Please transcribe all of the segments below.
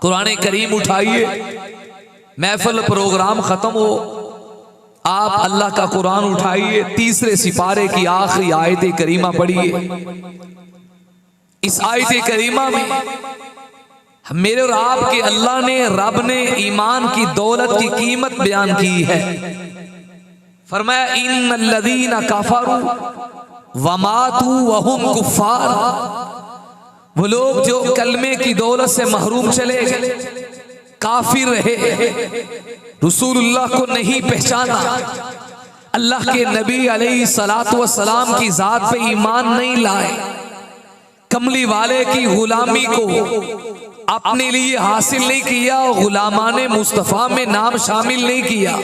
कुरान करीम उठाइए, महफिल प्रोग्राम खत्म हो, आप अल्लाह का कुरान उठाइए, तीसरे सिपारे की आखिरी आयत करीमा पढ़िए। इस आयत करीमा में मेरे और आपके अल्लाह ने, रब ने ईमान की दौलत की कीमत बयान की है। फरमाया इन्नल्लज़ीना कफ़रू वमातू वहुम कुफ़ार, वो लोग जो कलमे की दौलत से महरूम चले गए, काफिर रहे, रसूलुल्लाह को नहीं पहचाना, अल्लाह के नबी अलैहि सलातु वस्सलाम की जात पे ईमान नहीं लाए, कमली वाले की गुलामी को अपने लिए हासिल नहीं किया और गुलामाने मुस्तफ़ा में नाम शामिल नहीं किया,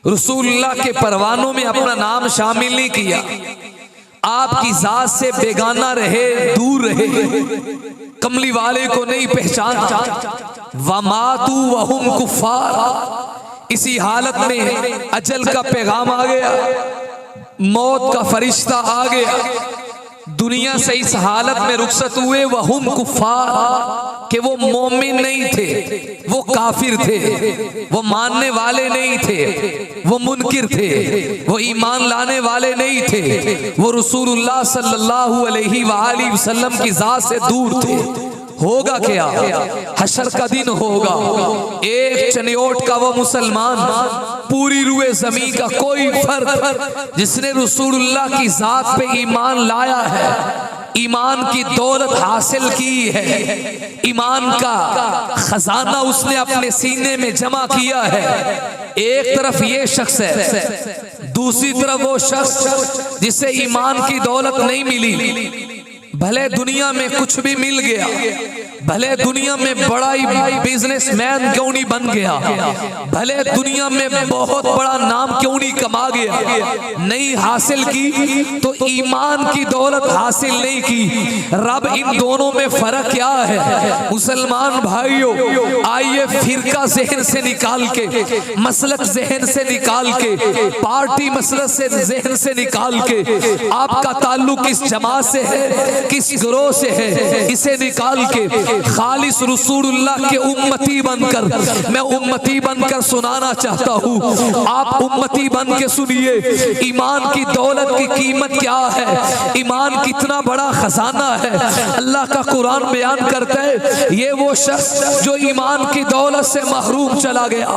रसूलुल्लाह के परवानों में अपना नाम शामिल नहीं किया, आपकी जात से बेगाना रहे, दूर रहे, कमली वाले को नहीं पहचाना, वमातू वहुम कुफ़ार। इसी हालत में अजल का पैगाम आ गया, मौत का फरिश्ता आ गया, दुनिया से इस हालत में रुखसत हुए, वहुम कुफ़ार, कि वो मोमिन नहीं थे, वो काफिर थे, वो मानने वाले नहीं थे, वो मुनकिर थे, वो ईमान लाने वाले नहीं थे, वो रसूलुल्लाह सल्लल्लाहु अलैहि वसल्लम की जात से दूर थे। होगा क्या? हशर का दिन होगा, एक चनियोट का वो मुसलमान, पूरी रुए जमीन का कोई फर्द जिसने रसूलुल्लाह की जात पे ईमान लाया है, ईमान की दौलत हासिल की है, ईमान का खजाना उसने अपने सीने में जमा किया है। एक तरफ ये शख्स है, दूसरी तरफ वो शख्स जिसे ईमान की दौलत नहीं मिली, भले दुनिया में कुछ भी मिल गया, भले दुनिया में बड़ा ही बिजनेसमैन क्यों नहीं बन गया, भले दुनिया में बहुत बड़ा नाम क्यों नहीं कमा गया, नहीं हासिल की तो ईमान की दौलत हासिल नहीं की। रब इन दोनों में फर्क क्या है? मुसलमान भाइयों, आइए फिरका जहन से निकाल के, मसलक जहन से निकाल के, पार्टी मसलक से जहन से निकाल के, आपका ताल्लुक किस जमात से है, किस गिरोह से है, इसे निकाल के खालिस रसूलुल्लाह के उम्मती बनकर, मैं उम्मती बनकर सुनाना चाहता हूँ, आप उम्मती बन के सुनिए। ईमान की दौलत की कीमत क्या है, ईमान कितना बड़ा खजाना है। अल्लाह का कुरान बयान करता है, ये वो शख्स जो ईमान की दौलत से महरूम चला गया,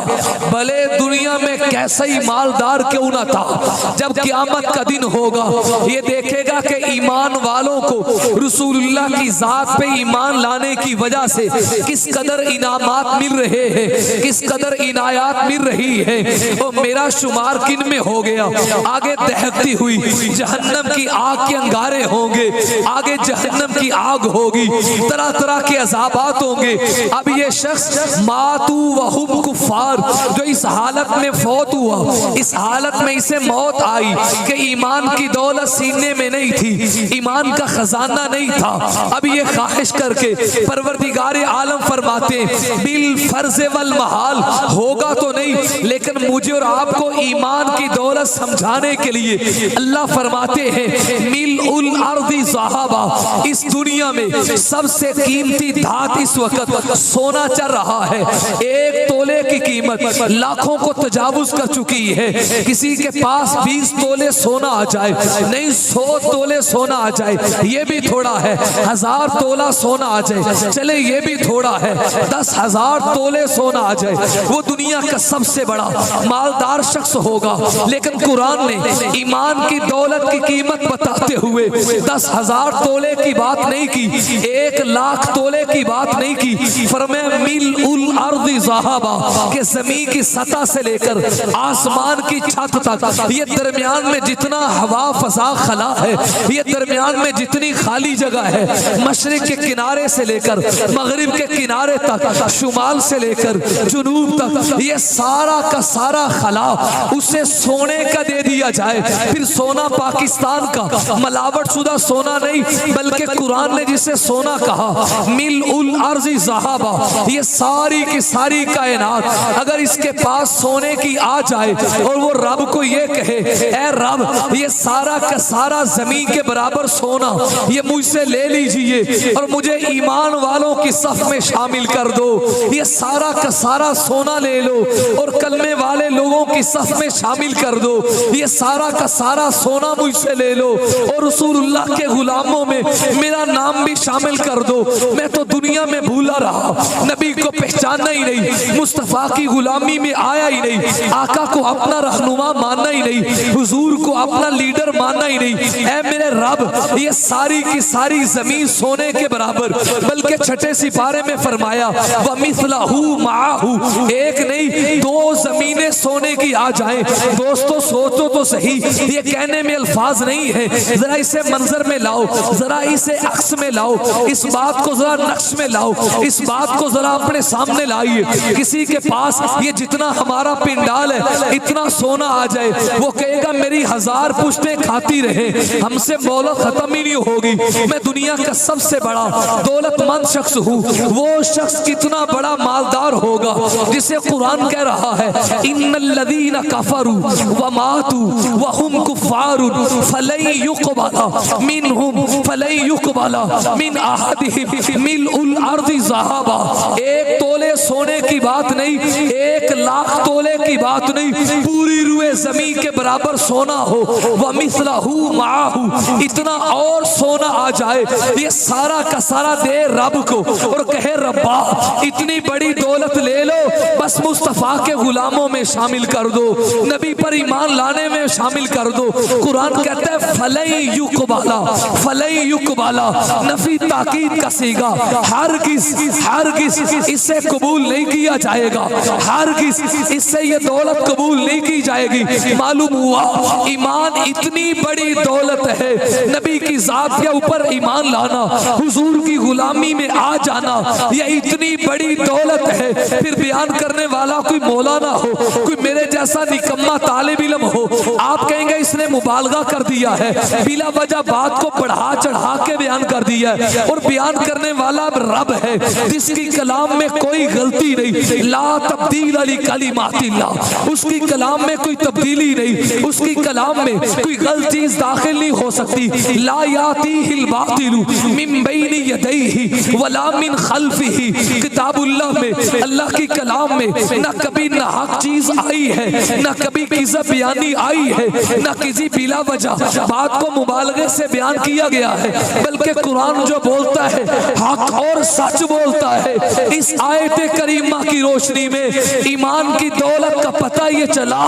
भले दुनिया में कैसा ही मालदार क्यों ना था, जब क़यामत का दिन होगा ये देखेगा कि ईमान वालों को रसूलुल्लाह की जात पे ईमान लाने की वजह से किस कदर इनामात मिल रहे हैं, किस कदर इनायात मिल रही है, और मेरा शुमार किन में हो गया। आगे दहकती हुई जहन्नम की आग के अंगारे होंगे, आगे जहन्नम की आग होगी, तरह तरह के अज़ाबात होंगे। अब ये शख्स मातू वहुम कुफ़ार, जो इस हालत में फौत हुआ, इस हालत में इसे मौत आई कि ईमान की दौलत सीने में नहीं थी, ईमान का खजाना नहीं था। अब ये ख्वाहिश करके परवरदिगारे आलम फरमाते बिल फर्ज वल महाल, होगा तो नहीं लेकिन मुझे और आपको ईमान की दौलत समझाने के लिए अल्लाह फरमाते हैं मिल उल अर्दी ज़हाबा, इस दुनिया में सबसे कीमती धात इस वक्त सोना चल रहा है। एक तोले की कीमत लाखों को तजावुज कर चुकी है। किसी के पास 20 तोले सोना आ जाए, नहीं 100 तोले सोना आ जाए, ये भी थोड़ा है, 1000 तोला सोना आ जाए, चले ये भी थोड़ा है, 10,000 तोले सोना आ जाए, वो दुनिया का सबसे बड़ा मालदार शख्स होगा। लेकिन कुरान ने ईमान की दौलत की कीमत बताते हुए 10,000 तोले की बात नहीं की, 1 लाख तोले की बात नहीं की। फरमाया मिल उल अर्दी ज़हाबा, के ज़मीन की सतह से लेकर आसमान की छत तक, ये दरमियान में जितना हवा फजा खला है, ये दरमियान में जितनी खाली जगह है, मशरिक के किनारे से लेकर मगरिब के किनारे तक, शुमाल से लेकर जुनूब तक, ये सारा का सारा खला उसे सोने का दे दिया जाए। फिर सोना पाकिस्तान का मलावट शुदा सोना नहीं, बल्कि कुरान ने जिसे सोना कहा, मिल उल अर्ज़ी ज़हाबा, ये सारी की सारी कायनात अगर इसके पास सोने की आ जाए और वो रब को ये कहे, ऐ रब ये सारा का सारा जमीन के बराबर सोना ये मुझसे ले लीजिए और मुझे ईमान वालों की सफ में शामिल कर दो, ये सारा का सारा सोना ले लो और कलमे वाले लोगों की सफ में शामिल कर दो, ये सारा का सारा सोना मुझसे ले लो और रसूलुल्लाह के गुलामों में मेरा नाम भी शामिल कर दो। मैं तो दुनिया में भूला रहा, नबी को पहचाना ही नहीं, मुस्तफा की गुलामी में आया ही नहीं, आका को अपना रहनुमा मानना ही नहीं, हुजूर को अपना लीडर मानना ही नहीं। ऐ मेरे रब ये सारी की सारी जमीन सोने के बराबर, बल्कि छठे सिपारे में फरमाया व मिसलहू माहू, एक नहीं दो जमीनें सोने की आ जाएं। दोस्तों सोचो तो सही, ये कहने में अल्फाज नहीं है, जरा इसे मंजर में लाओ, जरा इसे अक्स में लाओ, इस बात को जरा नक्श में लाओ, इस बात को जरा अपने सामने लाइए। किसी के पास ये जितना हमारा पिंडाल है इतना सोना आ जाए, वो कहेगा मेरी 1000 पुश्तें खाती रहे, हमसे मौला खत्म ही नहीं होगी, मैं दुनिया का सबसे बड़ा दौलतमंद शख्स हूँ। वो शख्स कितना बड़ा मालदार होगा जिसे कुरान कह रहा है इन्नल्लज़ीना कफरू व मातू व हुम कुफ्फारुन फलन युक़बला मिनहुम फलन युक़बला मिन अहदिहिम मिलउल अर्ज़ि ज़हाबा। एक तोले सोने की बात नहीं, 1 लाख तोले की बात नहीं, पूरी रुए जमीन के बराबर सोना हो, व मिसलहू माहू, इतना और सोना आ जाए, ये सारा का सारा दे रब को और कहे रब्बा इतनी बड़ी दौलत ले लो, बस मुस्तफा के गुलामों में शामिल कर दो, नबी पर ईमान लाने में शामिल कर दो। कुरान कहता है फलन युक़बला, फलन युक़बला, नफी ताकीद का सीगा, हरगिज़ इससे कबूल नहीं किया जाएगा, हरगिज़ इससे ये दौलत कबूल नहीं की जाएगी। मालूम हुआ ईमान इतनी बड़ी दौलत है, नबी की जात के ऊपर ईमान लाना, हुजूर की गुलामी में आ जाना, यह इतनी बड़ी दौलत है। फिर बयान करने वाला कोई मौलाना हो, कोई मेरे जैसा निकम्मा तालिब इल्म हो, आप कहेंगे इसने मुबालगा कर दिया है, बिला वजह बात को बढ़ा चढ़ा के बयान कर दिया है। और बयान करने वाला रब है जिसकी कलाम में कोई गलती नहीं, ला तब्दील अली कलिमातिल्लाह, उसकी कलाम में कोई तब्दीली नहीं, उसकी कलाम में कोई गलत चीज दाखिल नहीं हो सकती। ला यातीहिल बातिलु मिन बैनि यदैहि वला मिन खल्फिहि, किताबुल्लाह में अल्लाह की कलाम में ना कभी ना हक चीज आई है, ना कभी किज़ब बयानी आई है, ना किसी बिला वजह बात को मुबालगे से बयान किया गया है, बल्कि कुरान जो बोलता है हक और सच बोलता है। इस आयत करीमा की रोशनी में ईमान की दौलत का पता ये चला,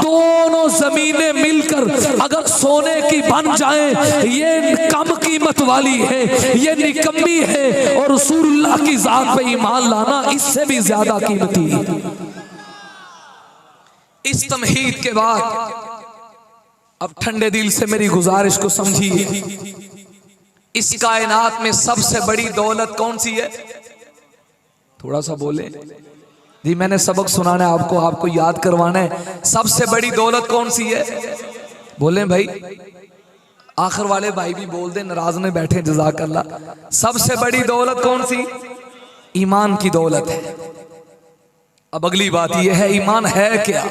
दोनों जमीनें मिलकर अगर सोने की बन जाएं, ये कम कीमत वाली है, ये निकम्मी है, और रसूलुल्लाह की जात पे ईमान लाना इससे भी ज्यादा कीमती है। इस तमहीद के बाद अब ठंडे दिल से मेरी गुजारिश को समझिए, इस कायनात में सबसे बड़ी दौलत कौन सी है? थोड़ा सा बोले जी, मैंने सबक सुनाना है आपको, आपको याद करवाना है। सबसे बड़ी दौलत कौन सी है? बोले भाई, आखिर वाले भाई भी बोल दे, नाराज में बैठे, जज़ाकल्लाह। सबसे बड़ी दौलत कौन सी? ईमान की दौलत है। अब अगली बात यह है, ईमान है क्या?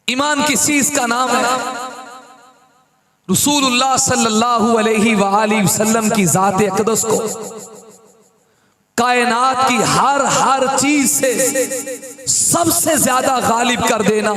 ईमान किस चीज का नाम है? रसूलुल्लाह सल्लल्लाहु अलैहि वसल्लम की जात अक़दस को कायनात की हर चीज से सबसे ज्यादा गालिब कर देना।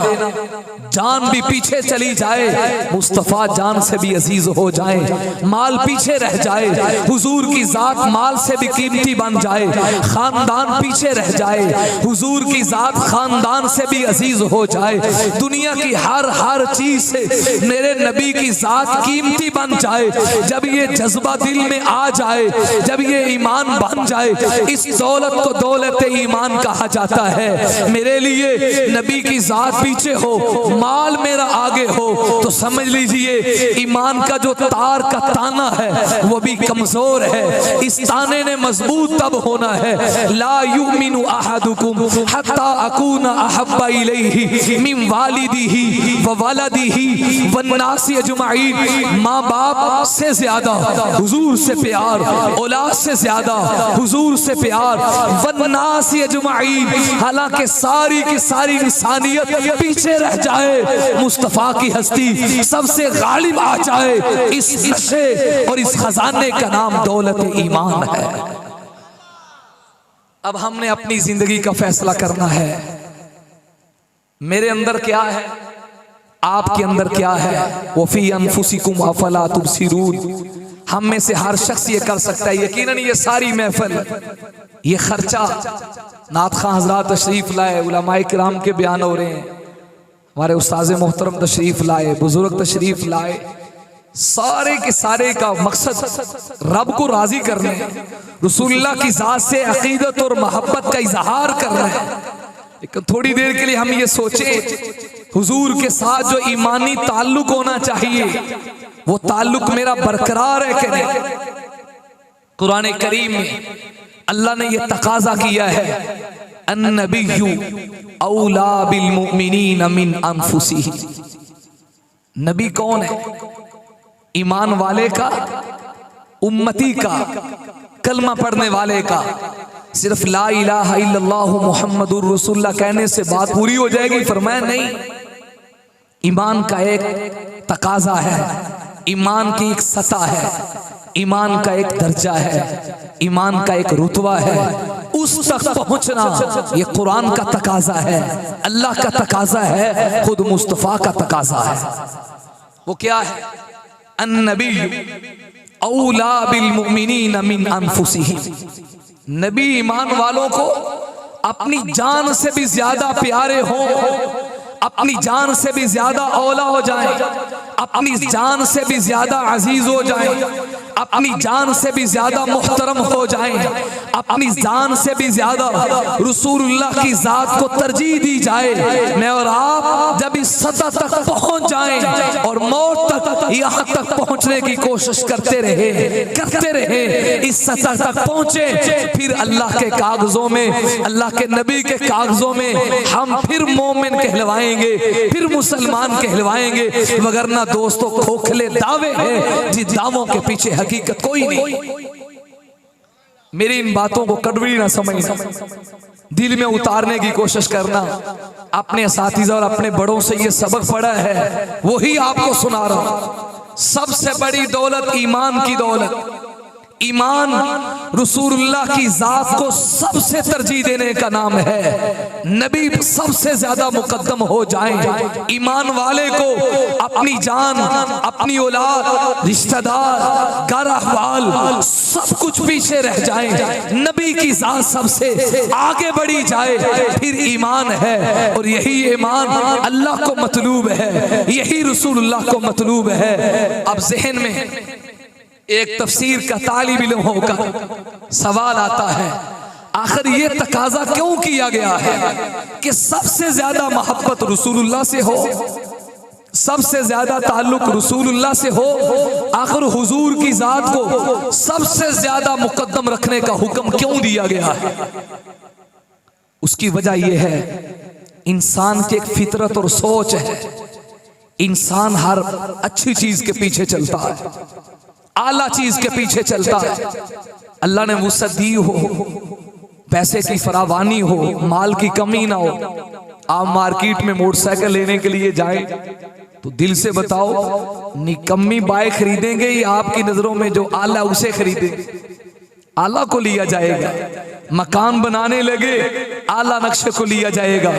जान भी पीछे चली जाए, मुस्तफा जान से भी अजीज हो जाए, माल पीछे रह जाए, हुजूर की जात माल से भी कीमती बन जाए, खानदान पीछे रह जाए, हुजूर की जात खानदान से भी अजीज हो जाए, दुनिया की हर चीज से मेरे नबी की जात कीमती बन जाए, जब ये जज्बा दिल में आ जाए, जब ये ईमान बन जाए, इस दौलत को दौलत ईमान कहा जाता है। मेरे लिए नबी की जात पीछे हो, माल मेरा आगे हो, तो समझ लीजिए ईमान का जो तार का ताना है वो भी कमजोर है। इस ताने ने मजबूत तब होना है, ला युमिनु अहदुकुम हत्ता अकूना अहब्बा इलैहि मिन वालिदिही व वलदिही वन्नासि अजमाइन। माँ बाप से ज्यादा हुजूर से प्यार, औलाद से ज्यादा हुजूर से प्यार, वन्नासि अजमाइन, हालांकि सारी की सारी इंसानियत पीछे रह जाए, मुस्तफा की हस्ती सबसे गालिब आ जाए। इस नशे और इस खजाने का नाम दौलत ईमान है। अब हमने अपनी जिंदगी का फैसला करना है, मेरे अंदर क्या है, आपके अंदर क्या है। वफी अनफुसिकुम अफला तुबसिरून। हम में से हर शख्स ये कर सकता है। यकीनन ये सारी महफिल, ये खर्चा नात खां हजरात तशरीफ लाए, उलमाए किराम के बयान हो रहे हैं, हमारे उस्ताज़ मोहतरम तशरीफ लाए, बुजुर्ग तशरीफ लाए, सारे के सारे का मकसद रब को राजी करने, रसूलुल्लाह की जात से अकीदत और मोहब्बत का इजहार करना है। लेकिन थोड़ी देर के लिए हम ये सोचें, हुजूर के साथ जो ईमानी ताल्लुक होना चाहिए वो ताल्लुक मेरा बरकरार है कि नहीं। कुरान करीम में अल्लाह ने यह तकाजा किया है, अन्नबिय्यु औला बिल मुमिनीन मिन अनफुसिही। नबी कौन है? ईमान वाले का, उम्मती का, कलमा पढ़ने वाले का। सिर्फ ला इलाहा इल्लल्लाह मुहम्मदुर रसूलुल्लाह कहने से बात पूरी हो जाएगी? फरमाया नहीं। ईमान का एक तकाजा है, ईमान की एक सतह है, ईमान का एक दर्जा है, ईमान का एक रुतबा है। उस तक पहुंचना ये कुरान का तकाजा है, अल्लाह का तकाजा है, खुद मुस्तफा का तकाजा है। वो क्या है? अन्नबिय्यु औला बिल मुमिनीन मिन अनफुसिहिम। नबी ईमान वालों को अपनी जान से भी ज्यादा प्यारे हों, अपनी जान से भी ज्यादा औला हो जाएं, अपनी जान से भी ज्यादा अजीज हो जाएं, अपनी जान से भी ज्यादा मुहतरम हो जाएं, अपनी जान से भी ज्यादा रसूलुल्लाह की जात को तरजीह दी जाए। मैं और आप जब इस सतह तक पहुंच जाएं और मौत तक यहां तक पहुंचने की कोशिश करते रहे, इस सतह तक पहुंचे, फिर अल्लाह के कागजों में, अल्लाह के नबी के कागजों में हम फिर मोमिन कहलवाएंगे, फिर मुसलमान कहलवाएंगे। वगरना दोस्तों खोखले दावे हैं जिन दावों के पीछे हकीकत कोई नहीं। मेरी इन बातों को कड़वी ना समझना, दिल में उतारने की कोशिश करना। अपने असातिज़ा और अपने बड़ों से ये सबक पढ़ा है, वही आपको सुना रहा हूं। सबसे बड़ी दौलत ईमान की दौलत। ईमान रसूलुल्लाह की जात को सबसे तरजीह देने का नाम है। नबी सबसे ज्यादा मुकद्दम हो जाएं, ईमान वाले को अपनी जान, अपनी औलाद, रिश्तेदार, घर अहवाल सब कुछ पीछे रह जाएं, नबी की जात सबसे आगे बढ़ी जाए, फिर ईमान है। और यही ईमान अल्लाह को मतलूब है, यही रसूलुल्लाह को मतलूब है। अब ज़हन में एक तफसीर का तालिब इल्म होकर सवाल आता है, आखिर ये तकाजा क्यों किया गया है कि सबसे ज्यादा मोहब्बत रसूलुल्लाह से हो, सबसे ज्यादा ताल्लुक रसूलुल्लाह से हो? आखिर हुजूर की जात को सबसे ज्यादा मुकद्दम रखने का हुक्म क्यों दिया गया है? उसकी वजह यह है, इंसान की एक फितरत और सोच है, इंसान हर अच्छी चीज के पीछे चलता है, आला चीज के पीछे चलता है। अल्लाह ने वुसअत दी हो, पैसे की फरावानी हो, माल की कमी ना हो, आप मार्केट में मोटरसाइकिल लेने के लिए जाएं तो दिल से बताओ, निकम्मी बाइक खरीदेंगे या आपकी नजरों में जो आला उसे खरीदेंगे? आला को लिया जाएगा। मकान बनाने लगे, आला नक्शे को लिया जाएगा।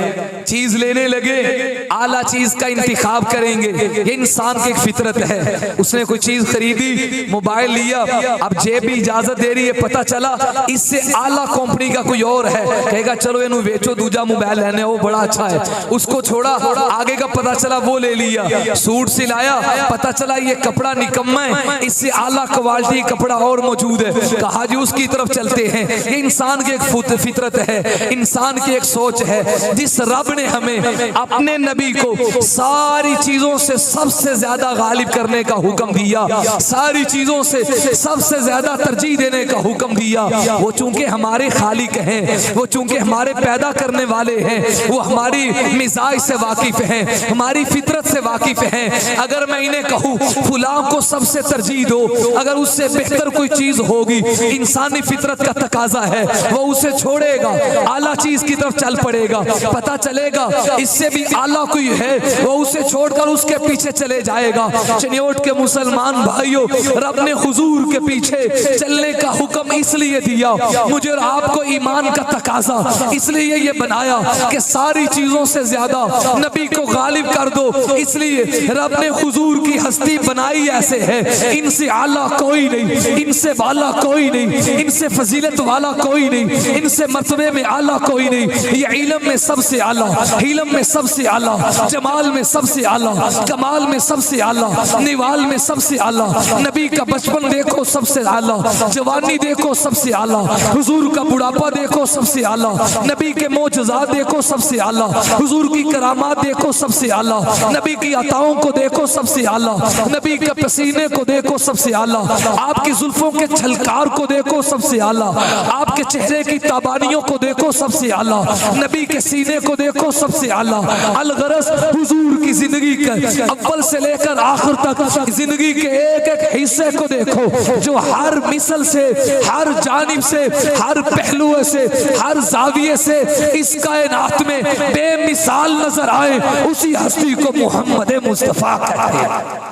चीज लेने लगे, आला चीज का इंतखाब करेंगे। ये इंसान की एक फितरत है। उसने कोई चीज खरीदी, मोबाइल लिया, अब जेब भी इजाजत दे रही है, पता चला इससे आला कंपनी का कोई और है, कहेगा चलो इन्हें बेचो, दूजा मोबाइल लेने वो बड़ा अच्छा है। उसको छोड़ा, आगे का पता चला वो ले लिया। सूट सिलाया, पता चला ये कपड़ा निकम्मा है, इससे आला क्वालिटी कपड़ा और मौजूद है, कहा जी उसकी तरफ चलते हैं। ये इंसान की एक फितरत है। इंसान इंसान की एक सोच है। जिस रब ने हमें अपने नबी को सारी चीजों से सबसे ज्यादा गालिब करने का हुक्म दिया, सारी चीजों से सबसे ज्यादा तरजीह देने का हुक्म दिया, वो चूंकि हमारे खालिक हैं, वो चूंकि हमारे पैदा करने वाले हैं, वो हमारी मिजाज से वाकिफ हैं, हमारी फितरत से वाकिफ हैं। अगर मैं इन्हें कहूँ फुलां को सबसे तरजीह दो, अगर उससे बेहतर कोई चीज होगी, इंसानी फितरत का तकाजा है, वो उसे छोड़ेगा, आला चीज की तरफ चल पड़ेगा। पता चलेगा इससे भी आला कोई है, वो उसे छोड़कर उसके पीछे चले जाएगा। चिन्योट के मुसलमान भाइयों, रब ने हुजूर के पीछे चलने का हुक्म इसलिए दिया, मुझे और आपको ईमान का तकाजा इसलिए ये बनाया कि सारी चीजों से ज्यादा नबी को गालिब कर दो। इसलिए रब ने हुजूर की हस्ती बनाई ऐसे है, इनसे आला कोई नहीं, इनसे वाला कोई नहीं, इनसे फजीलत वाला कोई नहीं, इनसे मर्तबे में आला कोई नहीं। ये इल्म में सबसे आला, हिलम में सबसे आला, जमाल में सबसे आला, कमाल में सबसे आला, निवाल में सबसे आला। नबी का बचपन देखो सबसे आला, जवानी देखो सबसे आला, हुजूर का बुढ़ापा देखो सबसे आला, नबी के मोजज़ात देखो सबसे आला, हुजूर की करामात देखो सबसे आला, नबी की अताओं को देखो सबसे आला, नबी के पसीने को देखो सबसे आला, आपकी जुल्फों के छलकार को देखो सबसे आला, आपके चेहरे की ताबानियों को देखो सबसे आला, नबी के सीने को देखो सबसे आला। अलगरस हुजूर की जिंदगी के अव्वल से लेकर आखिर तक जिंदगी के एक एक हिस्से को देखो, जो हर मिसल से, हर जानिब से, हर पहलू से, हर जाविये से इस कायनात में बेमिसाल नजर आए, उसी हस्ती को मोहम्मद मुस्तफा कहते हैं।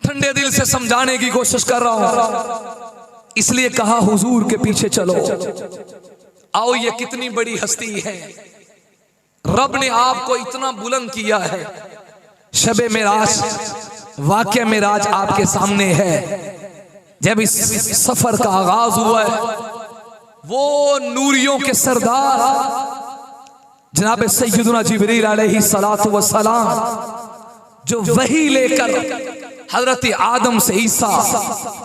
ठंडे दिल से समझाने की कोशिश कर रहा हूं, इसलिए कहा हुजूर के पीछे चलो। आओ, ये कितनी बड़ी हस्ती है, रब ने आपको इतना बुलंद किया है। शबे मेराज, वाक़या मेराज आपके सामने है। जब इस सफर का आगाज हुआ है, वो नूरियों के सरदार जनाब सैयदुना जिब्रील अलैहिस्सलातु वस्सलाम, जो वही लेकर हजरत आदम से ईसा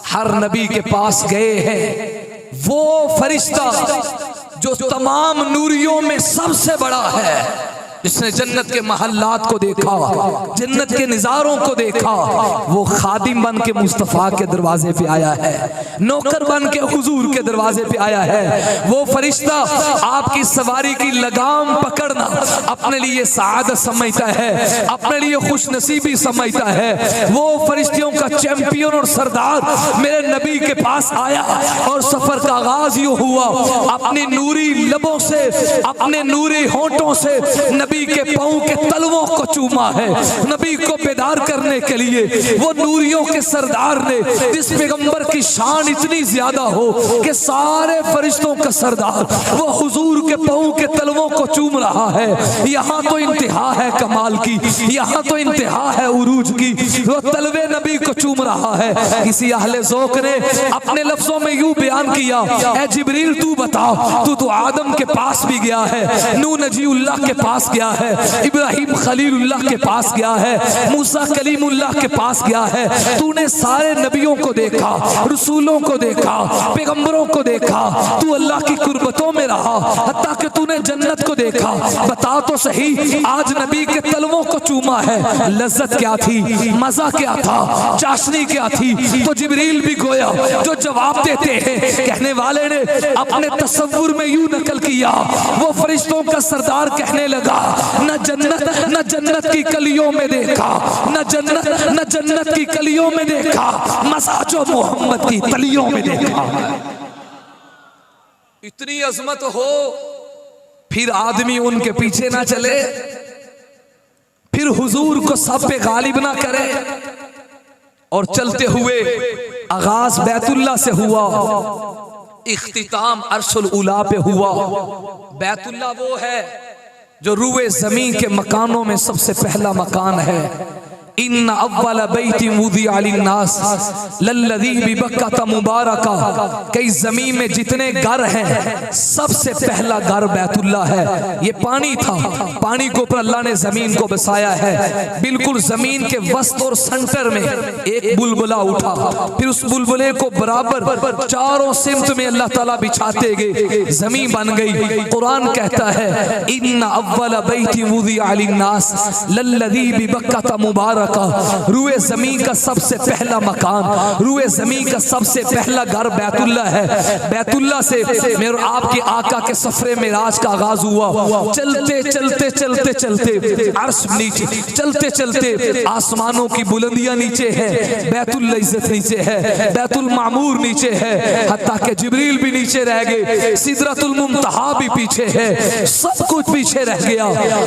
हर नबी के पास गए हैं, वो फरिश्ता जो तमाम नूरियों में सबसे बड़ा है, जिसने जन्नत के महल्लात को देखा, जन्नत के नज़ारों को देखा, वो खादिम बन के मुस्तफ़ा के दरवाजे पे आया है, नौकर बन के हुजूर के दरवाजे पे आया है। वो फरिश्ता आपकी सवारी की लगाम पकड़ना अपने लिए सआदत समझता है, अपने लिए खुश नसीबी समझता है। वो फरिश्तियों का चैंपियन और सरदार मेरे नबी के पास आया और सफर का आगाज यूं हुआ। अपनी नूरी लबों से, अपने नूरी होंठों से नबी के पांव के तलवों को चूमा है, नबी को बेदार करने के लिए। वो नूरियों के सरदार ने, जिस पैगंबर की शान इतनी ज्यादा हो कि सारे फरिश्तों का सरदार, वो हुजूर के पांव के तलवों को चूम रहा है। यहाँ तो इंतहा है कमाल की, यहाँ तो इंतहा है उरूज की, वो तलवे नबी को चूम रहा है। किसी अहले ज़ौक़ ने अपने लफ्जों में यूं बयान किया, ऐ जिब्रील तू बता, तू तो आदम के पास भी गया है, नूह नजीउल्लाह के पास गया है, इब्राहिम खलीलुल्लाह के पास गया है, मूसा कलीमुल्लाह के पास गया है, तूने सारे नबियों को देखा, रसूलों को देखा, पैगंबरों को देखा, तू अल्लाह की कुर्बतों में रहा, हत्ता कि तूने जन्नत को देखा। बता तो सही, आज नबी के तलवों को चूमा है, लज्जत क्या थी, मजा क्या था, चाशनी क्या थी? तो जिब्रील भी गोया जो जवाब देते हैं, कहने वाले ने अपने तसव्वुर में यूं नकल किया। वो फरिश्तों का सरदार कहने लगा, न जन्नत की कलियों में देखा, न जन्नत की कलियों में देखा, मज़ा जो मोहम्मद की तलियों में देखा। इतनी अजमत हो, फिर आदमी उनके पीछे ना चले, फिर हुजूर को सब पे गालिब ना करे, और चलते हुए आगाज बैतुल्लाह से हुआ, इख्तिताम अर्शुल उला पे हुआ। बैतुल्लाह वो है जो रूए ज़मीन के मकानों में सबसे पहला मकान है। इन्ना अव्वल बैति वुदिअ लिन्नास लल्लज़ी बिबक्कत मुबारका, कई जमीन में जितने घर हैं सबसे पहला घर बैतुल्ला है। ये पानी था, पानी के ऊपर अल्लाह ने जमीन को बसाया है। बिल्कुल जमीन के वस्त और सेंटर में एक बुलबुला उठा, फिर उस बुलबुले को बराबर चारों सिमत में अल्लाह ताला बिछाते गए, जमीन बन गई। कुरान कहता है इन्ना अव्वल बैति वुदिअ लिन्नास लल्लज़ी बिबक्कत मुबारका, रूए जमीन का सबसे पहला मकान, रूए जमीन का सबसे पहला घर बैतुल्ला है। बैतुल्ला से मेरे आपके आका के सफरे मेराज का आगाज हुआ। चलते चलते चलते चलते अर्श नीचे, चलते चलते आसमानों की बुलंदियां नीचे है, बैतुल इज्जत नीचे है, बैतुल मामूर नीचे है, हत्ता के जिब्रील भी नीचे रह गए, सिदरतुल मुंतहा भी पीछे है, सब कुछ पीछे रह गया।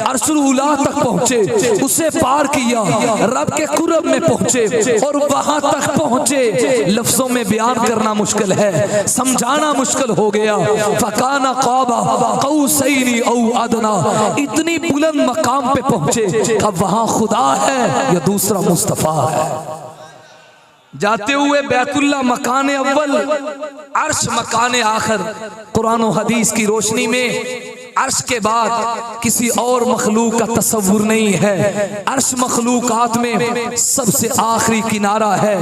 अर्शुल उला तक पहुंचे, उसे पार किया, रब के कुरब में पहुंचे और वहां तक पहुंचे लफ्जों में बयान करना मुश्किल है, समझाना मुश्किल हो गया। फकाना क़ाबा क़ौसैनी औ अदना, इतनी बुलंद मकाम पे पहुंचे। अब वहां खुदा है या दूसरा मुस्तफा है। जाते हुए बैतुल्ला मकान अव्वल, अर्श मकान आखिर। कुरान और हदीस की रोशनी में अर्श के बाद किसी और मखलूक का तस्वुर नहीं है। अर्श मखलूकात में सबसे आखिरी किनारा है।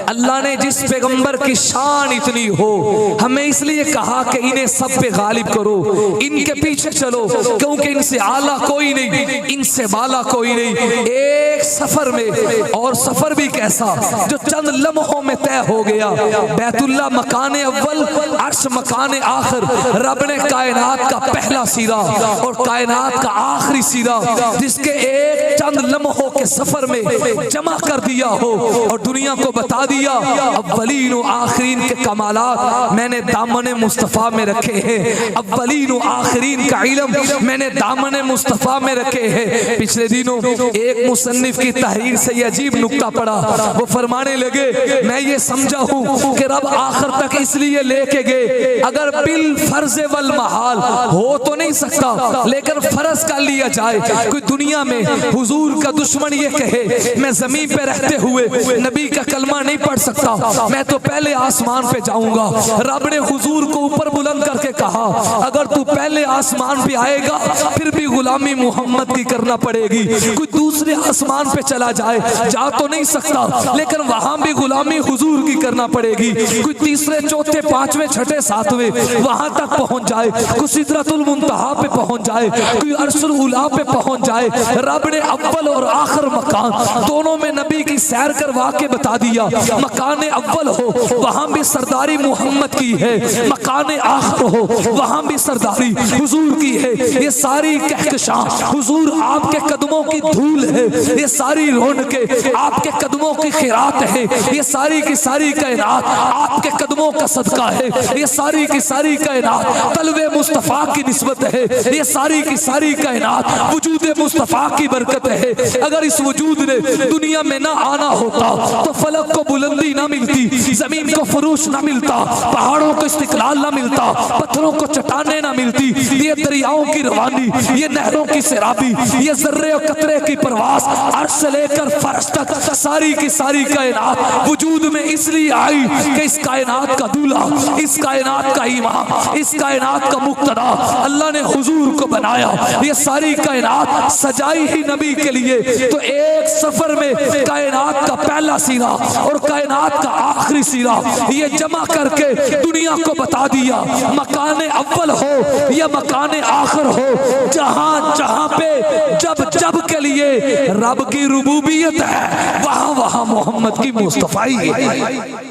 अल्लाह ने जिस पैगंबर की शान इतनी हो, हमें इसलिए कहा कि इन्हें सब पे गालिब करो, इनके पीछे चलो, क्योंकि इनसे आला कोई नहीं, इनसे बाला कोई नहीं। एक सफर में, और सफर भी कैसा जो चंद लम्हों में तय हो गया। बैतुल्ला मकान अव्वल, अर्श मकान आखिर। रब ने कायनात का पहला सीरा और कायनात का आखिरी सीरा, जिसके एक चंद लम्हों के सफर में जमा कर दिया हो और दुनिया को बता दिया अव्वलीन और आखिरीन के कमालात मैंने दामन मुस्तफा में रखे हैं। अव्वलीन और आखिरीन का इल्म मैंने दामन मुस्तफा में रखे हैं। पिछले दिनों एक मुसन्निफ की तहरीर से ये अजीब नुक्ता पड़ा। वो फरमाने लगे, मैं ये समझा हूँ कि रब आखिर तक इसलिए लेके गए, अगर बिल फर्ज वल महाल हो तो नहीं सकता, लेकिन फर्ज कर लिया जाए। कोई दुनिया में हुजूर का दुश्मन ये कहे मैं जमीन पे रहते हुए नबी का कलमा नहीं पढ़ सकता, मैं तो पहले आसमान पे जाऊंगा। रब ने हुजूर को ऊपर बुलंद करके कहा, अगर तू पहले आसमान पे आएगा फिर भी गुलामी मोहम्मद की करना पड़ेगी। कोई दूसरे आसमान पे चला जाए, जा तो नहीं सकता, लेकिन वहां भी गुलामी हुजूर की करना पड़ेगी। कोई तीसरे चौथे पांचवें छठे सातवें वहां तक पहुंच जाए, कोई सिदरतुल मुंतहा पे पहुंच जाए, कोई अर्शुल उला पे पहुंच जाए। रब ने अव्वल और आखिर मकान दोनों में नबी की सैर करवा के बता दिया। मकान अव्वल हो वहां भी सरदारी मोहम्मद की है, मकान आखिर हो वहां भी सरदारी हुजूर की है। ये सारी कहकशां हुजूर आपके कदमों की धूल है, ये सारी रौनकें आपके कदमों की खिरात है, ये सारी की सारी कायनात आपके कदमों का सदका है, ये सारी की सारी कायनात तलवे मुस्तफा की निस्बत है, ये सारी की सारी कायनात वजूद मुस्तफा की बरकत है। अगर इस वजूद ने दुनिया में ना आना होता तो फलक को बुलंदी ना मिलती, जमीन को फरूश ना मिलता, पहाड़ों को इस्तिकलाल ना मिलता, पत्थरों को चट्टानें ना मिलती, ये दरियाओं की रवानी, ये नहरों की सैराबी, ये जर्रे और कतरे की प्रवास, अर्श से लेकर फर्श तक सारी की सारी कायनात वजूद में इसलिए आई कि इस कायनात का दूल्हा, इस कायनात का इमाम, इस कायनात का मुक्तदा अल्लाह ने हुजूर को बनाया। ये सारी कायनात सजाई ही नबी के लिए। तो एक सफर में कायनात का पहला सीरा और कायनात का आखिरी सीरा ये जमा करके दुनिया को बता दिया, मकान अव्वल हो या मकान आखिर हो, जहां जहां पे जब जब के लिए रब की रुबूबियत है, वहां वहां मोहम्मद की मुस्तफाई है।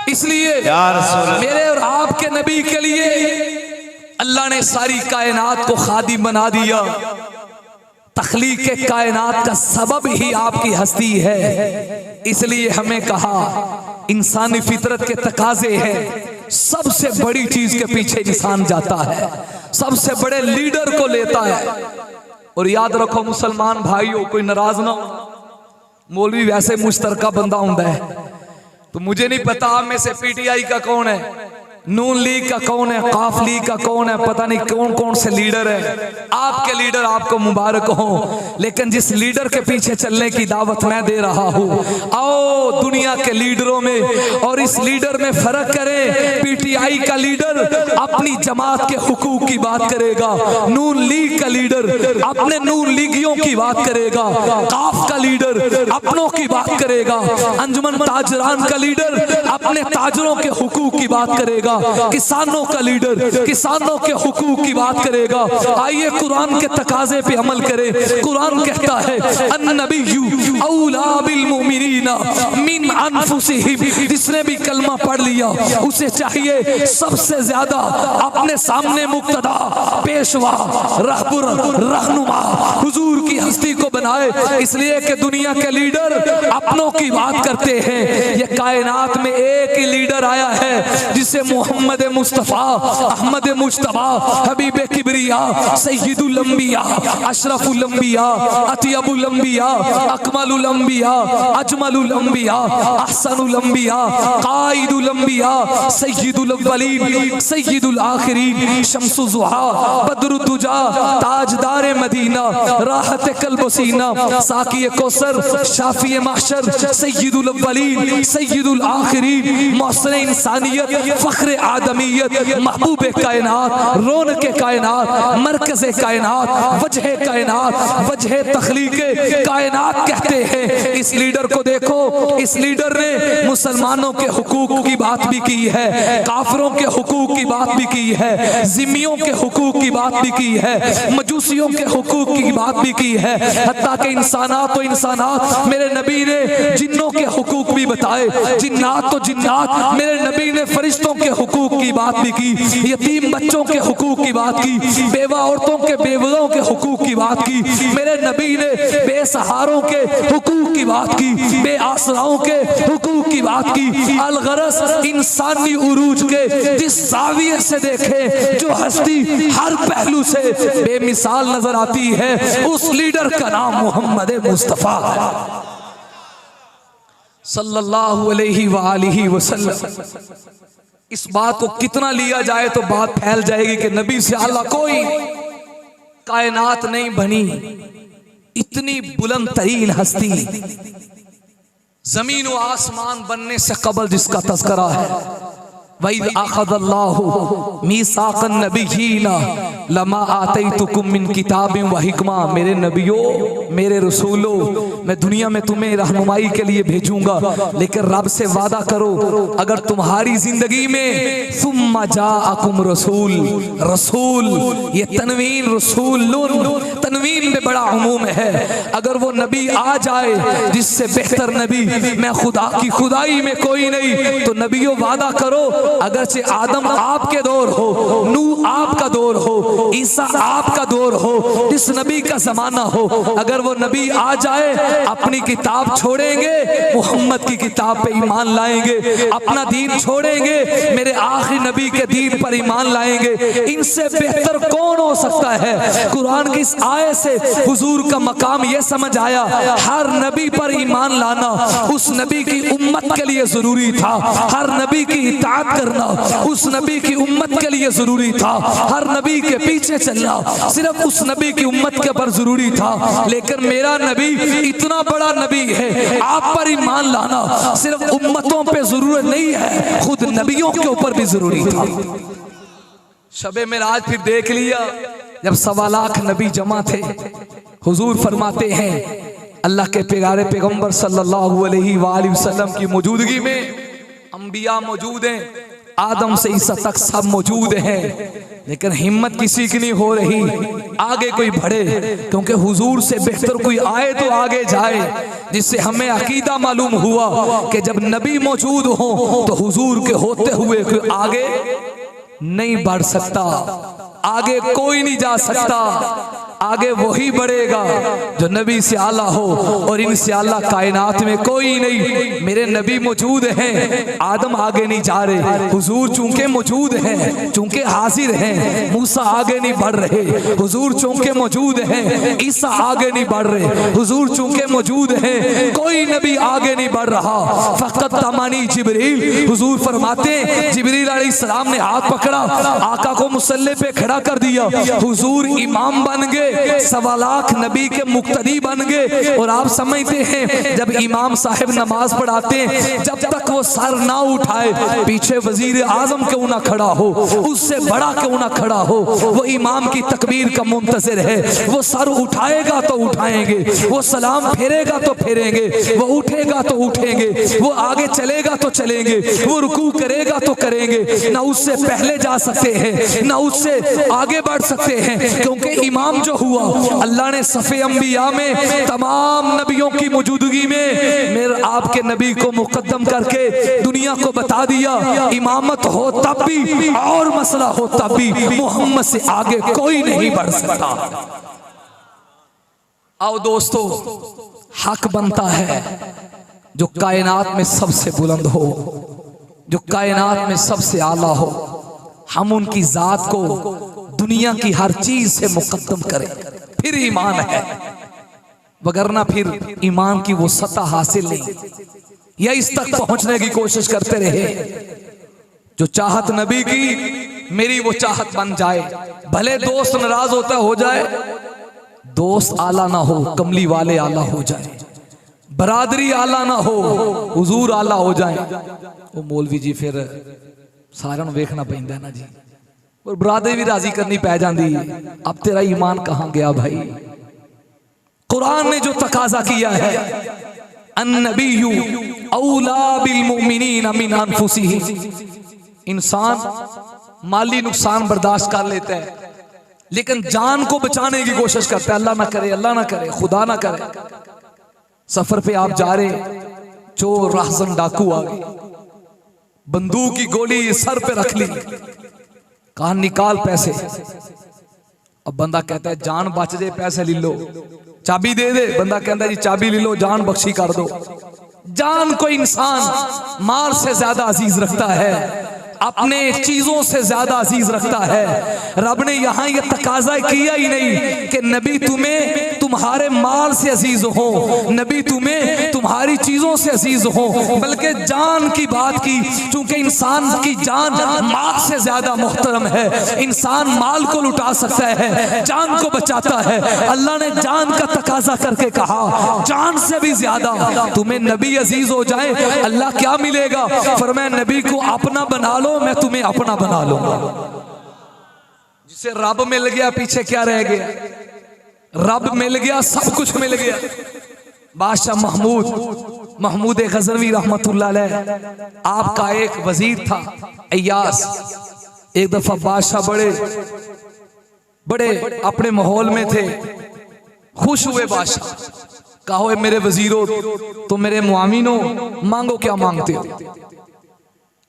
इसलिए मेरे और आपके नबी के लिए अल्लाह ने सारी कायनात को खादिम बना दिया। तख्लीक के कायनात का सबब ही आपकी हस्ती है। इसलिए हमें कहा इंसानी फितरत के तकाजे हैं, सबसे बड़ी चीज के पीछे इंसान जाता है, सबसे बड़े लीडर को लेता है। और याद रखो मुसलमान भाइयों, कोई नाराज ना हो, मौलवी वैसे मुश्तरका बंदा होता है। तो मुझे नहीं पता आप में से पीटीआई का कौन है, नून लीग का कौन है, काफ लीग का कौन है, पता नहीं कौन कौन से लीडर है। आपके लीडर आपको मुबारक हो, लेकिन जिस लीडर के पीछे चलने की दावत मैं दे रहा हूं, आओ दुनिया के लीडरों में और इस लीडर में फर्क करें। पीटीआई का लीडर अपनी जमात के हुकूक की बात करेगा, नून लीग का लीडर अपने नून लीगियों की बात करेगा, काफ का लीडर अपनों की बात करेगा, अंजुमन ताजरान का लीडर अपने ताजरों के हुकूक की बात करेगा, किसानों का लीडर किसानों के हुकूक की बात करेगा। आइए कुरान के तकाजे पे अमल करें। कुरान कहता है अन्नबिय्यु औला बिल मुमिनीना मिन अनफुसिहिम। जिसने भी कलमा पढ़ लिया उसे चाहिए सबसे ज्यादा अपने सामने मुक्तदा, पेशवा, रहबर, रहनुमा हुजूर की हस्ती को बनाए, इसलिए कि दुनिया के लीडर अपनों की बात करते हैं। ये कायनात में एक ही लीडर आया है जिसे मोहम्मद मुस्तफा, अहमद मुज्तबा, हबीब किबरिया, सय्यदुल अंबिया, अशरफुल अंबिया, अतियबुल अंबिया, अकमलुल अंबिया, अजमलुल अंबिया, अहसनुल अंबिया, काइदुल अंबिया, सय्यदुल अव्वलीन, सय्यदुल आखिरीन, शम्सुज़ ज़ुहा, बद्रुद दुजा, ताजदार मदीना, राहत कल्ब व सीना, साकी कौसर, शाफी महशर, सय्यदुल अव्वलीन, सय्यदुल आखिरीन, मौसर इंसानियत, फख्र आदमियत, महबूब कायनात, रौनक कायनात, मरकज़ कायनात, वजह कायनात, वजह तख्लीक कायनात कहते हैं। इस लीडर को देखो, इस लीडर ने मुसलमानों के हुकूक की बात भी की है, काफिरों के हुकूक की बात भी की है, जिम्मियों के हुकूक की बात भी की है, मजूसियों के हुकूक की बात भी की है, हत्ता के इंसानात तो इंसानात मेरे नबी ने जिन्नों के हुकूक भी बताए, जिन्नात तो जिन्नात मेरे नबी ने फरिश्तों के हुकूक की बात भी की, यतीम बच्चों के हुकूक की बात की, बेवा औरतों के बेवलों के हुकूक की बात की, मेरे नबी ने बेसहारों के हुकूक की बात की, बेआसराओं के हुकूक की बात की। अलगरस इंसानी उरूज के जिस जाविये से देखे जो हस्ती हर पहलू से बेमिसाल नजर आती है, उस लीडर का नाम मोहम्मद मुस्तफा सल्लल्लाहु अलैहि वालिहि वसल्लम। इस बात को कितना लिया जाए तो बात फैल जाएगी कि नबी से आला कोई कायनात नहीं बनी। इतनी बुलंद तरीन हस्ती, जमीन व आसमान बनने से कबल जिसका तज़किरा है, वही अख़ज़ल्लाहु मीसाक़न नबिय्यीना लमा आतैतुकुम मिन किताबिन व हिकमा। मेरे नबियों, मेरे रसूलों, मैं दुनिया में तुम्हें रहनुमाई के लिए भेजूंगा, लेकिन रब से वादा करो अगर तुम्हारी जिंदगी में सुम्मा जाअकुम रसूल, रसूल ये तनवीन रसूलुन, तनवीन में बड़ा उमूम है, अगर वो नबी आ जाए जिससे बेहतर नबी मैं खुदा की खुदाई में कोई नहीं, तो नबियों वादा करो अगरचे आदम आपके दौर हो, नूह आपका दौर हो, ईसा आपका दौर हो, जिस नबी का जमाना हो, अगर वो नबी आ जाए अपनी किताब छोड़ेंगे, मोहम्मद की किताब पे ईमान लाएंगे, अपना दीन छोड़ेंगे, मेरे आखिरी नबी के दीन पर ईमान लाएंगे। इनसे बेहतर कौन हो सकता है? कुरान की इस आयत से हुजूर का मकाम ये समझ आया, हर नबी पर ईमान लाना उस नबी की उम्मत के लिए जरूरी था, हर नबी की इताअत करना उस नबी की उम्मत के लिए जरूरी था, हर नबी के पीछे चलना सिर्फ उस नबी की उम्मत के पर जरूरी था। लेकिन मेरा नबी इतना बड़ा नबी है, आप पर ईमान लाना सिर्फ उम्मतों पे जरूरत नहीं है, खुद नबियों के ऊपर भी जरूरी था। शबे मेराज फिर देख लिया, जब 1.25 लाख नबी जमा थे, हुजूर फरमाते हैं अल्लाह के प्यारे पैगंबर सल्लल्लाहु अलैहि वसल्लम की मौजूदगी में अंबिया मौजूद हैं, आदम से ईसा तक सब मौजूद हैं, लेकिन हिम्मत किसी की नहीं हो रही आगे कोई बढ़े, क्योंकि हुजूर से बेहतर कोई आए तो आगे जाए। जिससे हमें अकीदा मालूम हुआ कि जब नबी मौजूद हो तो हुजूर के होते हुए कोई आगे नहीं बढ़ सकता, आगे कोई नहीं जा सकता। आगे वही बढ़ेगा जो नबी से आला हो, और इनसे आला कायनात में कोई नहीं। मेरे नबी मौजूद हैं, आदम आगे नहीं जा रहे, हुजूर चूंकि मौजूद हैं, चूंकि हाजिर हैं, मूसा आगे नहीं बढ़ रहे, हुजूर चूंकि मौजूद हैं, ईसा आगे नहीं बढ़ रहे, हुजूर चूंकि मौजूद हैं, कोई नबी आगे नहीं बढ़ रहा। फकत तमानी जिब्रील, हुजूर फरमाते हैं जिब्रील अलैहिस्सलाम ने हाथ पकड़ा, आका को मुसल्ले पे खड़ा कर दिया, हुजूर इमाम बन गए, 1.25 लाख नबी के मुक्तदी बन गए। और आप समझते हैं जब इमाम साहब नमाज पढ़ाते हैं, जब तक वो सर ना उठाए, पीछे वजीर आजम क्यों ना खड़ा हो, उससे बड़ा क्यों ना खड़ा हो, वो इमाम की तकबीर का मुंतज़िर है। वो सर उठाएगा तो उठाएंगे, वो सलाम फेरेगा तो फेरेंगे, वो उठेगा तो उठेंगे, वो आगे चलेगा तो चलेंगे, वो रुकू करेगा तो करेंगे। ना उससे पहले जा सकते हैं, ना उससे आगे बढ़ सकते हैं, क्योंकि इमाम जो हुआ, अल्लाह ने सफ़े अंबिया में तमाम नबियों की मौजूदगी में मेरे आपके नबी को मुकद्दम करके दुनिया को बता दिया, इमामत हो तब भी और मसला हो तब भी मोहम्मद से आगे कोई नहीं बढ़ सकता। आओ दोस्तों, हक बनता है जो कायनात में सबसे बुलंद हो, जो कायनात में सबसे आला हो, हम उनकी जात को दुनिया की हर चीज से मुकद्दम करें, फिर ईमान है, वगरना फिर ईमान की वो सतह हासिल नहीं। या इस तक पहुंचने की कोशिश करते रहे जो चाहत नबी की मेरी वो चाहत बन जाए, भले दोस्त नाराज होता हो जाए, दोस्त आला ना हो, कमली वाले आला हो जाए, बरादरी आला ना हो, हुजूर आला हो जाए। वो मौलवी जी फिर सारा वेखना पैंदा है ना जी, और बरादरी भी राजी करनी पै जाती। अब तेरा ईमान कहां गया भाई? कुरान ने जो तकाजा किया है, अन्नबिय्यु औला बिल मुमिनीन मिन अनफुसिहिम, इंसान माली नुकसान बर्दाश्त कर लेता है, लेकिन जान को बचाने की कोशिश करता है। अल्लाह ना करे, अल्लाह ना करे, खुदा ना करे, सफर पे आप जा रहे, चोर राहजन डाकू आ गए, बंदूक की गोली सर पे रख ली, कहा निकाल पैसे। अब बंदा कहता है जान बच जाए, पैसे ले लो, चाबी दे दे। बंदा कहता है जी चाबी ले लो, जान बख्शी कर दो। जान को इंसान माल से ज्यादा अजीज रखता है, अपने चीजों से ज्यादा अजीज रखता है। रब ने यहां यह तकाजा किया ही नहीं कि नबी तुम्हें तुम्हारे माल से अजीज हो, नबी तुम्हें तुम्हारी चीजों से अजीज हो, बल्कि जान की बात की। चूंकि इंसान की जान माल से ज्यादा मोहतरम है, इंसान माल को लुटा सकता है, जान को बचाता है। अल्लाह ने जान का तकाजा करके कहा जान से भी ज्यादा तुम्हें नबी अजीज हो जाए, अल्लाह क्या मिलेगा? फरमाया नबी को अपना बना लो, मैं तुम्हें अपना बना लूंगा। जिसे रब मिल गया पीछे क्या रह गया? रब मिल गया, सब कुछ मिल गया। बादशाह महमूद गजनवी रहमतुल्लाह अलैह, आपका एक वजीर था अय्यास। एक दफा बादशाह बड़े अपने माहौल में थे, खुश हुए बादशाह, कहो मेरे वजीरों, तो मेरे मुआमिनों, मांगो क्या मांगते हो?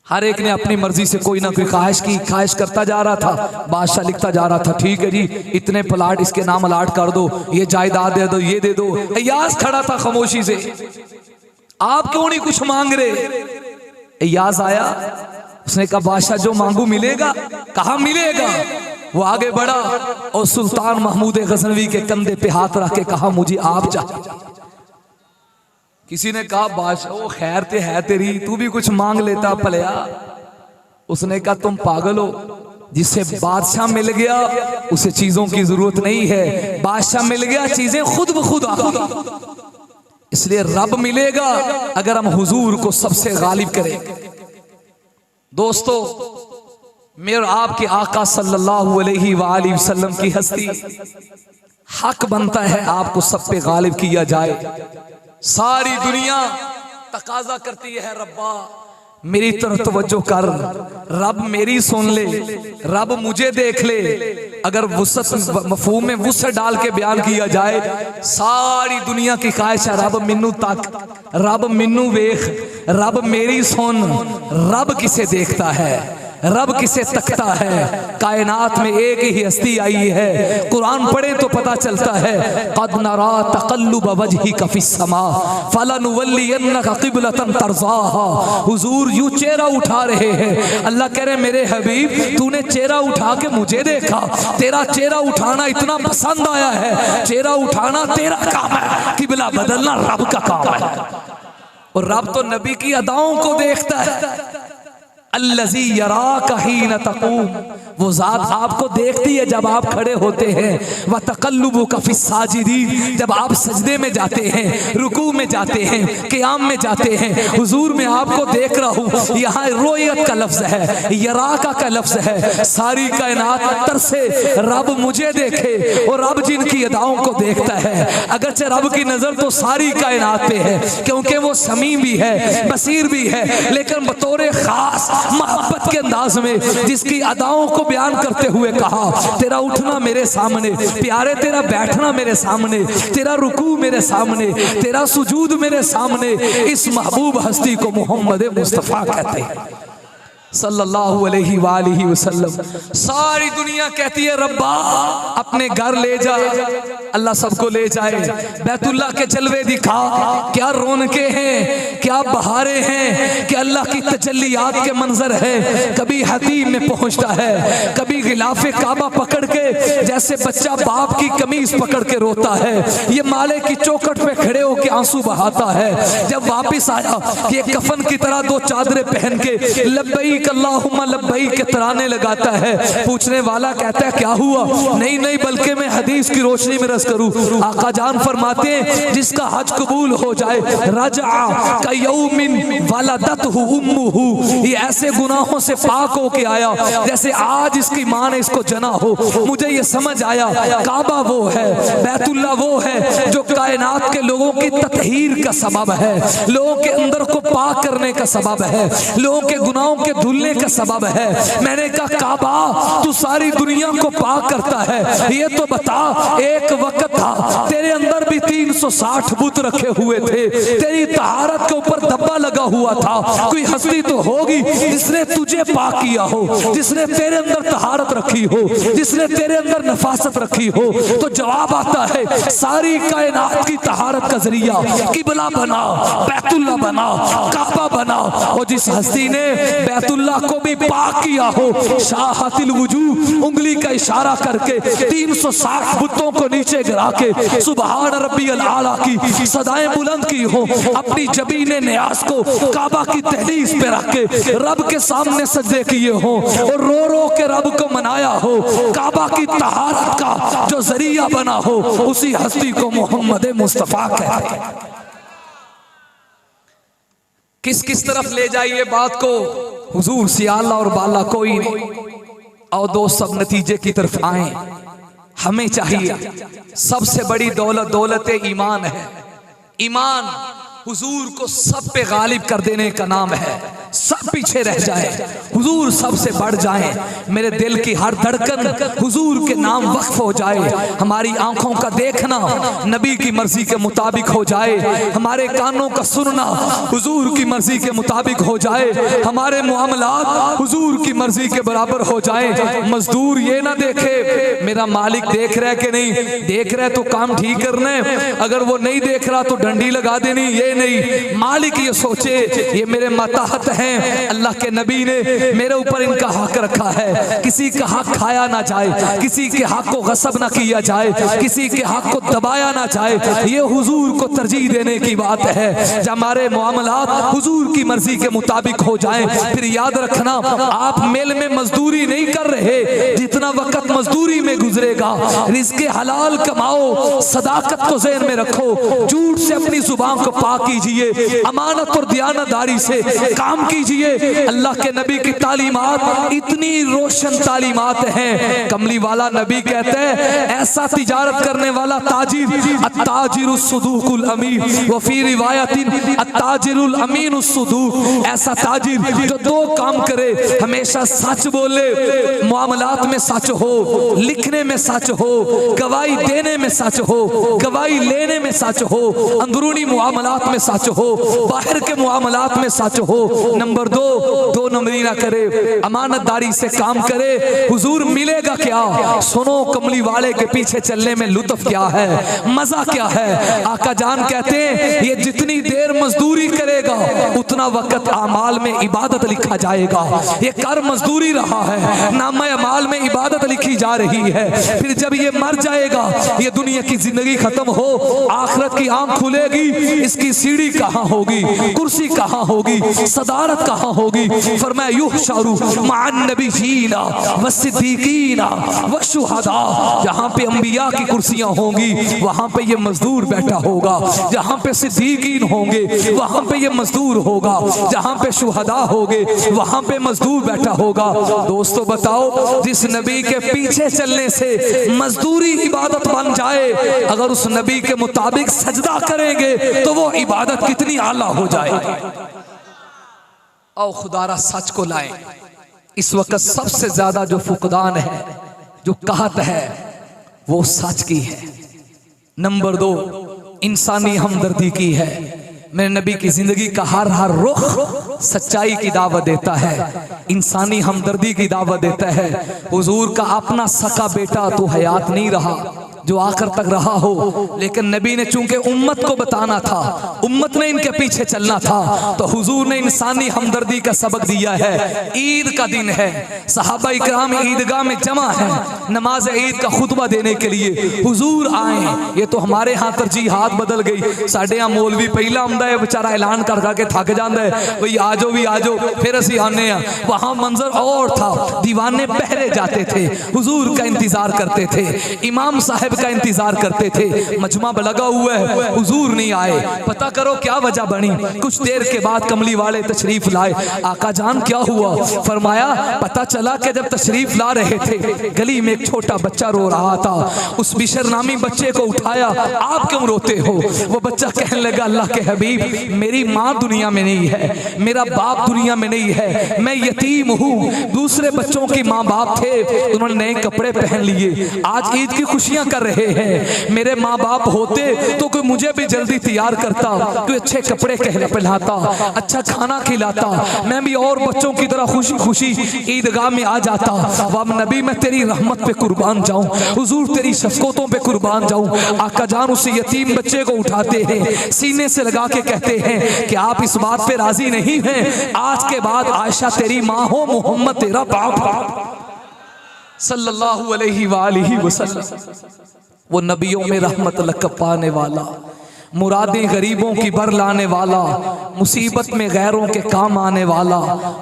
हर एक ने अपनी मर्जी से कोई ना कोई ख्वाहिश की, ख्वाहिश करता जा रहा था। बादशाह लिखता जा रहा था, ठीक है जी, इतने प्लाट इसके नाम अलाट कर दो, ये जायदाद दे दो, ये दे दो। अय्यास खड़ा था खामोशी से, आप क्यों नहीं कुछ मांग रहे? अय्यास आया, उसने कहा बादशाह जो मांगू मिलेगा। कहा मिलेगा? वो आगे बढ़ा और सुल्तान महमूद गजनवी के कंधे पे हाथ रख के कहा मुझे आप चाहिए। किसी ने कहा बादशाह वो खैर ते है तेरी, तू भी कुछ मांग लेता भलिया। उसने कहा तुम पागल हो, जिसे बादशाह मिल गया उसे चीजों की जरूरत नहीं है, बादशाह मिल गया चीजें खुद ब खुद आ। इसलिए रब मिलेगा अगर हम हुजूर को सबसे गालिब करें। दोस्तों, मेरे आपके आका सल्लल्लाहु अलैहि वसल्लम की हस्ती, हक बनता है आपको सब पे गालिब किया जाए। सारी दुनिया तकाजा करती है रब्बा मेरी तरफ तवज्जो कर, रब मेरी सुन ले, रब मुझे देख ले। अगर वुसअत मफहूम में वुसअत डाल के बयान किया जाए, सारी दुनिया की ख्वाहिश है रब मिन्नू तक, रब मिन्नू वेख, रब मेरी सुन। रब किसे देखता है? रब किसे तकता है। कायनात में एक ही हस्ती आई है, कुरान पढ़े तो पता चलता है। क़द नरा तक़ल्लुब वजहिका फ़िस्समा फ़लनुवल्लियन्नका क़िबलतन तर्ज़ाहा। हुजूर यूं चेहरा उठा रहे हैं। अल्लाह कह रहे मेरे हबीब तूने चेहरा उठा के मुझे देखा, तेरा चेहरा उठाना इतना पसंद आया है। चेहरा उठाना तेरा काम है, किबला बदलना रब का काम है। और रब तो नबी की अदाओं को देखता है। अल्लज़ी यराका हीन तक़ूम, वो ज़ात आपको देखती है जब आप खड़े होते हैं। व तक़ल्लुबुका फ़िस्साजिदीन, जब आप सजदे में जाते हैं, रुकू में जाते हैं, क़ियाम में जाते हैं। हुजूर मैं आपको देख रहा हूँ। यहाँ रोयत का लफ्ज़ है, यराका का लफ्ज़ है। सारी कायनात तरसे रब मुझे देखे, और रब जिनकी अदाओं को देखता है। अगरचे रब की नज़र तो सारी कायनात पे है, क्योंकि वो समी भी है, बसीर भी है, लेकिन बतौर ख़ास मोहब्बत के अंदाज में जिसकी अदाओं को बयान करते हुए कहा, तेरा उठना मेरे सामने प्यारे, तेरा बैठना मेरे सामने, तेरा रुकू मेरे सामने, तेरा सुजूद मेरे सामने। इस महबूब हस्ती को मोहम्मद मुस्तफ़ा कहते हैं सल्लल्लाहु अलैहि वालिहि वसल्लम। सारी दुनिया कहती है रब्बा अपने घर ले जा, अल्लाह सबको ले जाए। बैतुल्लाह के जलवे दिखा, क्या रौनके हैं, क्या बहारे हैं, कि अल्लाह की तजल्लियात के मंजर है। कभी हतीम में पहुंचता है, कभी गिलाफे काबा पकड़ के जैसे बच्चा बाप की कमीज पकड़ के रोता है, ये माले की चौखट पे खड़े होकर आंसू बहाता है। जब वापिस आया ये कफन की तरह दो चादरें पहन के लब्बैक अल्लाहुम्मा लब्बैक के तराने लगाता है। पूछने वाला कहता है क्या हुआ? नहीं नहीं, बल्कि मैं हदीस की रोशनी में रस करूं। आका जान फरमाते हैं जिसका हज कबूल हो जाए, रजा का यौमिन वलदतहु उम्मुहु, ये ऐसे गुनाहों से पाक होके आया जैसे आज इसकी मां ने इसको जना हो। मुझे ये समझ आया काबा वो है, बैतुल्लाह वो है जो कायनात के लोगों की ततहीर का सबब है, लोगों के अंदर को पाक करने का सबब है, लोगों के गुनाहों के धुलने का सबब है। मैंने कहा काबा तू सारी दुनिया को पाक करता है, ये तो बता एक वक्त था तेरे अंदर भी 360 बुत रखे हुए थे, तेरी तहारत के ऊपर धब्बा लगा हुआ था। कोई हस्ती तो होगी जिसने तुझे पाक किया हो, जिसने तेरे अंदर तहारत रखी हो, जिसने तेरे अंदर नफासत रखी हो। तो जवाब आता है सारी कायनात की तहारत का जरिया किबला बना, बैतुल्लाह बना, काबा बना। और जिस हस्ती ने बैतुल्लाह को भी पाक किया हो, शाहतिल वजूह उंगली का इशारा करके 360 बुतों को नीचे गिरा के सुबहान रब्बियल आला की सदाएं बुलंद की हो, अपनी जबीने नियाज को काबा की तहलीस पे रख के रब के सामने सजदे किए हो और रो रो के रब को मनाया हो, काबा की तहारत का जो जरिया बना हो, उसी हस्ती को मोहम्मद मुस्तफा कहते हैं। किस किस तरफ ले जाइए बात को, हुजूर से आला और बाला कोई नहीं। और दोस्त सब नतीजे की तरफ आए। हमें चाहिए सबसे बड़ी दौलत दौलत ईमान है। ईमान हुजूर को सब पे गालिब कर देने का नाम है। सब पीछे रह जाए, हुजूर सबसे बढ़ जाए। मेरे दिल की हर धड़कन हुजूर के नाम वक्फ हो जाए। हमारी आंखों का देखना नबी की मर्जी के मुताबिक हो जाए, हमारे कानों का सुनना हुजूर की मर्जी के मुताबिक हो जाए, हमारे मुआमलात हुजूर की मर्जी के बराबर हो जाए। मजदूर ये ना देखे मेरा मालिक देख रहा है कि नहीं, देख रहा है तो काम ठीक करना है, अगर वो नहीं देख रहा तो डंडी लगा देनी, ये नहीं। मालिक ये सोचे ये मेरे मातहत हैं, अल्लाह के नबी ने मेरे ऊपर इनका हक रखा है, किसी का हक खाया ना जाए, किसी के हक को गसब ना किया जाए, किसी के हक को दबाया ना जाए। ये हुजूर को तरजीह देने की बात है। जब हमारे मामलात हुजूर की मर्जी के मुताबिक हो जाएं, फिर याद रखना आप मेल में मजदूरी नहीं कर रहे, जितना वक्त मजदूरी में गुजरेगा रिज़्क़ हलाल कमाओ, सदाकत को ज़हन में रखो, झूठ से अपनी जुबान को पाक कीजिए, अमानत और दियानतदारी से काम कीजिए। अल्लाह के नबी की तालीमात इतनी रोशन तालीमात हैं, कमली वाला नबी कहते हैं ऐसा तिजारत करने वाला ताजिर अत्ताजिरुस सुदूकुल अमीन व फी रिवायतिन अत्ताजिरुल अमीनुस सुदूक, ऐसा ताजिर जो दो काम करे, हमेशा सच बोले, मामलात में सच हो, लिखने में सच हो, गवाही देने में सच हो, गवाही लेने में सच हो, अंदरूनी मामलात में सच हो, बाहर के मामलात में सच हो। नंबर दो नंबरी ना करे, अमानतदारी से काम करे। हुजूर मिलेगा क्या? सुनो कमली वाले के पीछे चलने में लुत्फ क्या है, मजा क्या है। आका जान कहते हैं ये जितनी देर मजदूरी करेगा उतना वक्त आमाल में इबादत लिखा जाएगा। ये कर मजदूरी रहा है, नामे अमाल में इबादत लिखी जा रही है। फिर जब ये मर जाएगा, ये दुनिया की जिंदगी खत्म हो, आखिरत की आंख खुलेगी, इसकी सीढ़ी कहाँ होगी, कुर्सी कहाँ होगी, सदारत कहाँ होगी। फरमाया युहशरू मअन नबिय्यीना व सिद्दीकीना व शुहदा। जहाँ पे अंबिया की कुर्सियां होंगी वहां पे ये मजदूर बैठा होगा, जहाँ पे सिद्दीकीन होंगे वहां पे ये मजदूर होगा, जहाँ पे शुहदा होंगे वहां पे मजदूर बैठा होगा। दोस्तों बताओ, जिस नबी के पीछे चलने से मजदूरी इबादत बन जाए, अगर उस नबी के मुताबिक सजदा करेंगे तो वो इबादत कितनी आला हो जाएगी। आओ खुदारा सच को लाएं। इस वक्त सबसे ज्यादा जो फुकदान है, जो कहत है, वो सच की है। नंबर 2 इंसानी हमदर्दी की है। मेरे नबी की जिंदगी का हर रुख सच्चाई की दावत देता है, इंसानी हमदर्दी की दावत देता है। हुजूर का अपना सका बेटा तो हयात नहीं रहा जो आखिर तक रहा हो, लेकिन नबी ने चूंकि उम्मत को बताना था, उम्मत ने इनके पीछे चलना था, तो हुजूर ने इंसानी हमदर्दी का सबक दिया है। ईद का दिन है, सहाबा इकराम ईदगाह में जमा है नमाज ईद का खुतबा देने के लिए। हुजूर आए, ये तो हमारे यहाँ तरजीह हाथ बदल गई। साढ़े यहाँ मौलवी पहला आंदा है, बेचारा ऐलान कर करके थक जाता है, भाई आ जाओ भी आ जाओ, फिर असी आने। वहां मंजर और था, दीवाने पहरे जाते थे, हुजूर का इंतजार करते थे, इमाम साहब का इंतजार करते थे। मजमा लगा हुआ है, हुजूर नहीं आए। पता करो क्या वजह बनी। कुछ देर के बाद कमली वाले तशरीफ लाए। आका जान क्या हुआ? फरमाया पता चला कि जब तशरीफ ला रहे थे, गली में एक छोटा बच्चा रो रहा था। उस बिशर नामी बच्चे को उठाया, आप क्यों रोते हो? वो बच्चा कहने लगा, अल्लाह के हबीब, मेरी माँ दुनिया में नहीं है, मेरा बाप दुनिया में नहीं है, मैं यतीम हूँ। दूसरे बच्चों की माँ बाप थे, उन्होंने नए कपड़े पहन लिए, आज ईद की खुशियां कर रहे हैं। मेरे माँ बाप होते तो कोई मुझे भी जल्दी तैयार करता, कोई अच्छे कपड़े पहनाता, अच्छा खाना खिलाता, मैं भी और बच्चों की तरह खुशी खुशी ईदगाह में आ जाता। वाह नबी, मैं तेरी रहमत पे कुर्बान जाऊं, हुजूर तेरी शफ़क़तों पे कुर्बान जाऊं। आका जान उस यतीम बच्चे को उठाते हैं, सीने से लगा के कहते हैं कि आप इस बात पे राजी नहीं हैं, आज के बाद आयशा तेरी माँ हो, मोहम्मद तेरा बाप सल्लल्लाहु अलैहि वालिहि वसल्लम। वो नबियों में रहमत लक़ब पाने वाला, मुरादें गरीबों की बर लाने वाला, मुसीबत में गैरों के काम आने वाला,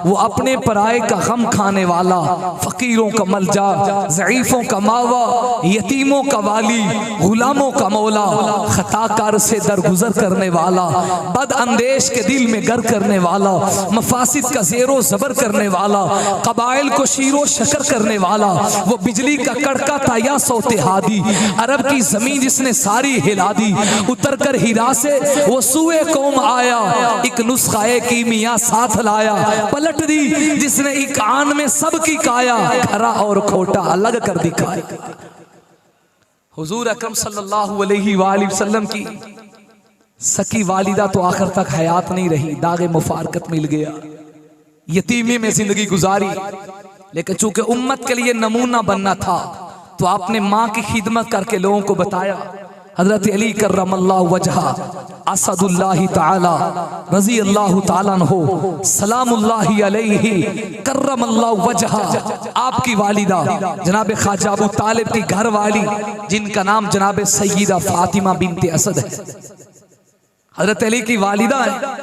वो अपने पराए का गम खाने वाला, फकीरों का मलजा, ज़ईफ़ों का मावा, यतीमों का वाली, गुलामों का मौला, खताकार से दरगुजर करने वाला, बद अंदेश के दिल में गर करने वाला, मफासिद का ज़ेरो ज़बर करने वाला, कबाइल को शीरो शकर करने वाला, वो बिजली का कड़का था या सौते हादी, अरब की ज़मीन जिसने सारी हिला दी, उतर कर हीरा से वो सुए कौम आया, एक नुस्खाए कीमिया साथ लाया, पलट दी जिसने एक आन में सबकी काया, खरा और खोटा अलग कर दिखाया। हुजूर अकरम सल्लल्लाहु अलैहि वसल्लम की सकी वालिदा तो आखिर तक हयात नहीं रही, दागे मुफारकत मिल गया, यतीमी में जिंदगी गुजारी। लेकिन चूंकि उम्मत के लिए नमूना बनना था, तो आपने माँ की खिदमत करके लोगों को बताया। हज़रत अली कर्रमल्लाहु वजहा असदुल्लाहि ताला रज़ी अल्लाहु ताला अन्हु सलामुल्लाहि अलैहि कर्रमल्लाहु वजहा, आपकी वालिदा जनाब ख्वाजा अबू तालिब की घर वाली, जिनका नाम जनाब सय्यदा फातिमा बिनते असद है। हज़रत अली की वालिदा है,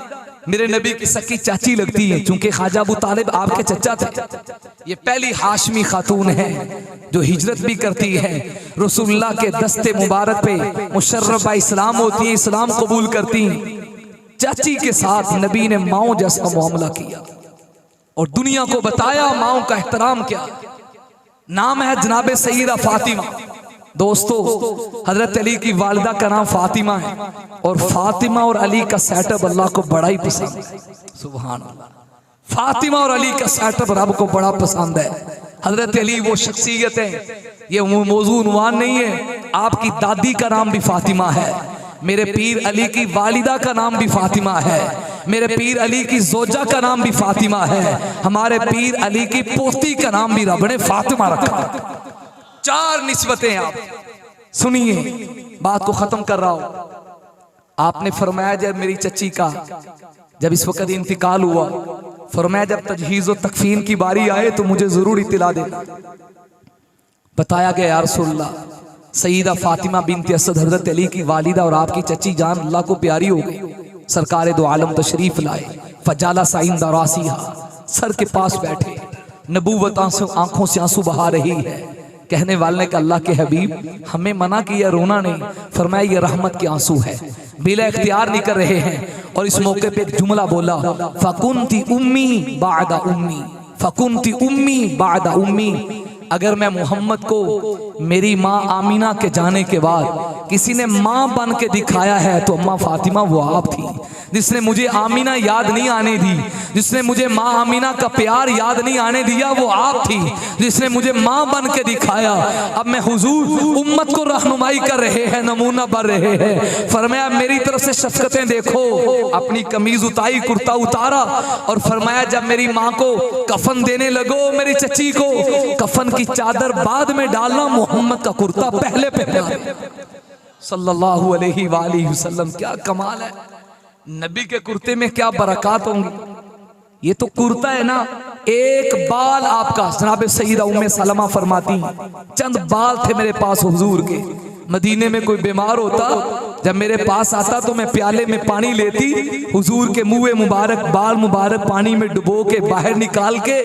मेरे नबी की सकी चाची लगती है, चूंकि ख्वाजा अबू तालिब आपके चचा थे। ये पहली हाशमी खातून है जो हिजरत भी करती है, रसूलुल्लाह के दस्ते मुबारक पे मुशर्रफ इस्लाम होती है, इस्लाम कबूल करती। चाची के साथ नबी ने माओ जैसा मामला किया और दुनिया को बताया माओ का एहतराम क्या। नाम है जनाब सय्यदा फातिमा। दोस्तों, हजरत अली की वालिदा का नाम फातिमा है और फातिमा और अली का सेटअप अल्लाह को बड़ा ही पसंद है। सुभान अल्लाह, फातिमा और अली का सेटअप रब को बड़ा पसंद है। हजरत अली वो शख्सियत है, ये मौजू उन्वान नहीं है, आपकी दादी का नाम भी फातिमा है। मेरे पीर अली की वालिदा का नाम भी फातिमा है, मेरे पीर अली की जोजा का नाम भी फातिमा है, हमारे पीर अली की पोती का नाम भी रब ने फातिमा रखा। 4 निस्बतें। आप सुनिए, बात को खत्म कर रहा हूं। आपने फरमाया जब मेरी चच्ची का जब इस वक्त इंतकाल हुआ, फरमाया जब तजहीज़ व तकफीन की बारी आए तो मुझे जरूर इत्तला देना। बताया गया या रसूलल्लाह, सईदा फातिमा बिनत असद हजरत अली की वालिदा और आपकी चच्ची जान अल्लाह को प्यारी हो गई। सरकार दो आलम तशरीफ लाए, फजाला साइन दरासिहा, सर के पास बैठे, नबूवत आंखों से आंसू बहा रही है। कहने वाले ने कहा अल्लाह के हबीब, हमें मना किया, रोना नहीं। फरमाया ये रहमत के आंसू है, बिला इख्तियार नहीं कर रहे हैं। और इस मौके पे एक जुमला बोला, फकुन्ती उम्मी बादा उम्मी, फकुन्ती उम्मी बादा उम्मी। अगर मैं मोहम्मद को मेरी माँ आमीना के जाने के बाद किसी ने माँ बन के दिखाया है तो अम्मा फातिमा वो आप थी। जिसने मुझे आमीना याद नहीं आने दी, जिसने मुझे माँ आमीना का प्यार याद नहीं आने दिया वो आप थी, जिसने मुझे माँ बन के दिखाया। अब मैं हुजूर उम्मत को रहनुमाई कर रहे हैं, नमूना बन रहे हैं। फरमाया मेरी तरफ से शफ़क़तें देखो। अपनी कमीज उतारी, कुर्ता उतारा और फरमाया जब मेरी माँ को कफन देने लगो, मेरी चच्ची को कफन की चादर बाद में डालना, मोहम्मद का कुर्ता पहले पहना। सल्लल्लाहु अलैहि वसल्लम, क्या कमाल है। नबी के कुर्ते में क्या बरकत होंगी। ये तो कुर्ता है ना, एक बाल आपका। जनाब सईदा उम्मे सलमा फरमाती, चंद बाल थे मेरे पास हुजूर के। मदीने में कोई बीमार होता, जब मेरे पास आता तो मैं प्याले में पानी लेती, हुजूर के मुँह मुबारक, बाल मुबारक पानी में डुबो के बाहर निकाल के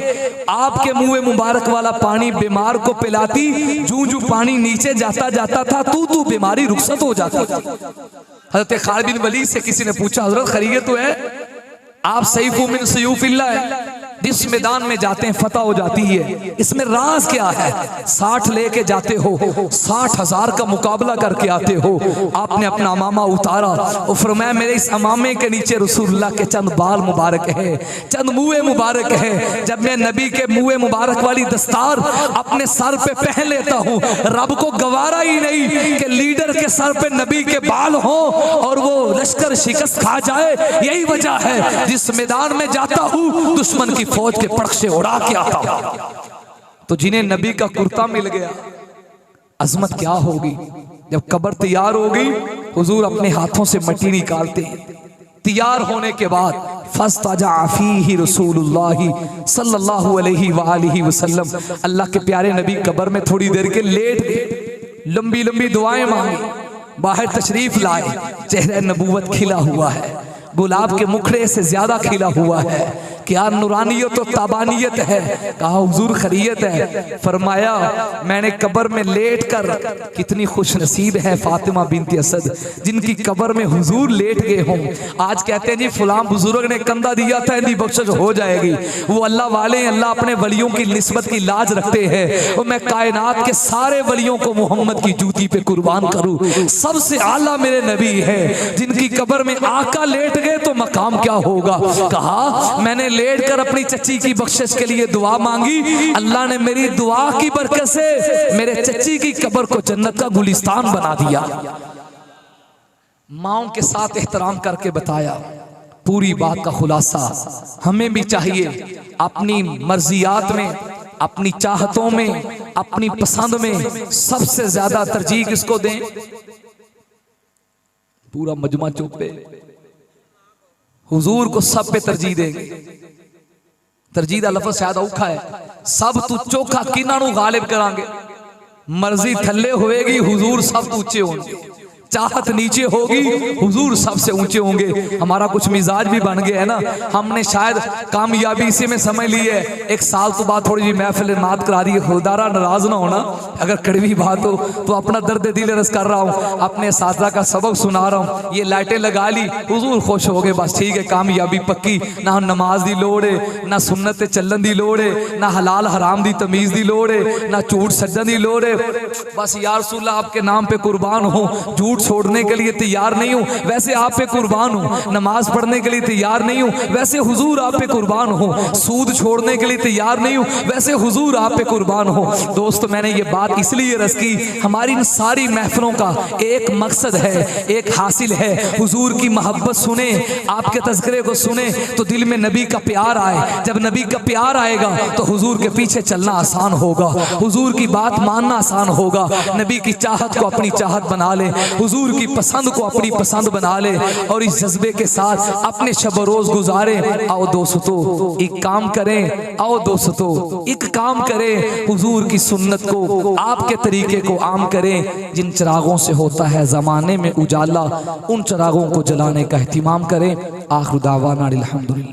आपके मुँह मुबारक वाला पानी बीमार को पिलाती। जूं जूं पानी नीचे जाता जाता था तू बीमारी रुखसत हो जाती। हज़रत खालिद बिन वलीद से किसी ने पूछा, हज़रत खैरियत तो है? आप सैफु मिन सयूफिल्लाह है, जिस मैदान में जाते हैं फतह हो जाती है, इसमें राज क्या है? 60 लेके जाते हो, 60,000 का मुकाबला करके आते हो। आपने अपना अमामा उतारा और फरमाया मेरे इस अमामे के नीचे रसूलुल्लाह के चंद बाल मुबारक है, चंद मुँह मुबारक है। जब मैं नबी के मुँह मुबारक वाली दस्तार अपने सर पे पहन लेता हूँ, रब को गवारा ही नहीं कि लीडर के सर पे नबी के बाल हो और वो लश्कर शिकस्त खा जाए। यही वजह है जिस मैदान में जाता हूँ दुश्मन की फौज के पड़क से उड़ा के आता हूं। तो जिन्हें नबी का कुर्ता मिल गया, अजमत क्या होगी। जब कब्र तैयार हो गई, हुजूर अपने हाथों से मट्टी निकालते। तैयार होने के बाद फस्ताजा फीही रसूलुल्लाह सल्लल्लाहु अलैहि वसल्लम, अल्लाह के प्यारे नबी कब्र में थोड़ी देर के लेट गए, लंबी लंबी दुआएं मांगी, बाहर तशरीफ लाए। चेहरा नबूवत खिला हुआ है, गुलाब के मुखड़े से ज्यादा खिला हुआ है। क्या नूरानियत और ताबानियत है। कहा हुजूर खैरियत है। फरमाया मैंने कब्र में लेट कर, कितनी खुश नसीब है फातिमा बिनत असद जिनकी कब्र में हुजूर लेट गए हों। आज कहते हैं जी फलां बुजुर्ग ने कंधा दिया था, इनकी बख्शिश हो जाएगी। वो अल्लाह वाले, अल्लाह अपने वलियों की निस्बत की लाज रखते हैं। और मैं कायनात के सारे वलियों को मोहम्मद की जूती पे कुर्बान करूं। सबसे आला मेरे नबी है, जिनकी कब्र में आका लेट गए तो मकाम क्या होगा। कहा मैंने लेट कर अपनी चच्ची की बख्शिश के लिए दुआ मांगी, अल्लाह ने मेरी दुआ की बरकत से मेरे चच्ची की कब्र को जन्नत का गुलिस्तान बना दिया। माओं के साथ एहतराम करके बताया। पूरी बात का खुलासा हमें भी चाहिए, अपनी मर्जियात में, अपनी चाहतों में, अपनी पसंद में सबसे ज्यादा तरजीह किसको दें। पूरा मजमा चुप पे, हुजूर को सब पे तरजीह देंगे। तरजीह दा लफ्ज़ शायद औखा है। सब तू चोखा किन्हां नूं गालिब करांगे। मर्जी थल्ले होएगी, हुजूर सब ऊंचे होंगे। चाहत नीचे होगी, हुजूर सबसे ऊंचे होंगे। हमारा कुछ मिजाज भी बन गया है ना, हमने शायद कामयाबी इसी में समझ ली है। 1 साल तो बाद थोड़ी जी महफिल नात करा दी है। खुदारा नाराज ना होना अगर कड़वी बात हो तो, अपना दर्द दिल रस कर रहा हूँ, अपने असातिज़ा का सबक सुना रहा हूँ। ये लाइटें लगा ली, हुजूर खुश हो गए, बस ठीक है कामयाबी पक्की। ना नमाज की लोड़ है, ना सुन्नत चलन की लोड़ है, ना हलाल हराम की तमीज़ की लोड़ है, ना झूठ सज्जन की लोड़ है। बस या रसूल अल्लाह आपके नाम पे कुर्बान हो, झूठ छोड़ने के लिए तैयार नहीं हूँ, वैसे आप पे कुर्बान हूँ। नमाज पढ़ने के लिए तैयार नहीं हूँ, वैसे हुजूर आप पे कुर्बान हो। सूद छोड़ने के लिए तैयार नहीं हूँ, वैसे हुजूर आप पे कुर्बान हो। दोस्त, मैंने ये बात इसलिए रस की, हमारी इन सारी महफिलों का एक मकसद है, एक हासिल है, हुजूर की मोहब्बत सुने, आपके तज़किरे को सुने तो दिल में नबी का प्यार आए। जब नबी का प्यार आएगा तो हुजूर के पीछे चलना आसान होगा, हुजूर की बात मानना आसान होगा। नबी की चाहत को अपनी चाहत बना ले, हुजूर की पसंद को अपनी पसंद बना ले और इस जज्बे के साथ अपने शब रोज गुजारे। आओ दोस्तों एक काम करें, आओ दोस्तों एक काम करें, हुजूर की सुन्नत को, आपके तरीके को आम करें। जिन चिरागों से होता है ज़माने में उजाला, उन चिरागों को जलाने का एहतिमाम करें। आखिर दावाना अल्हम्दुलिल्लाह।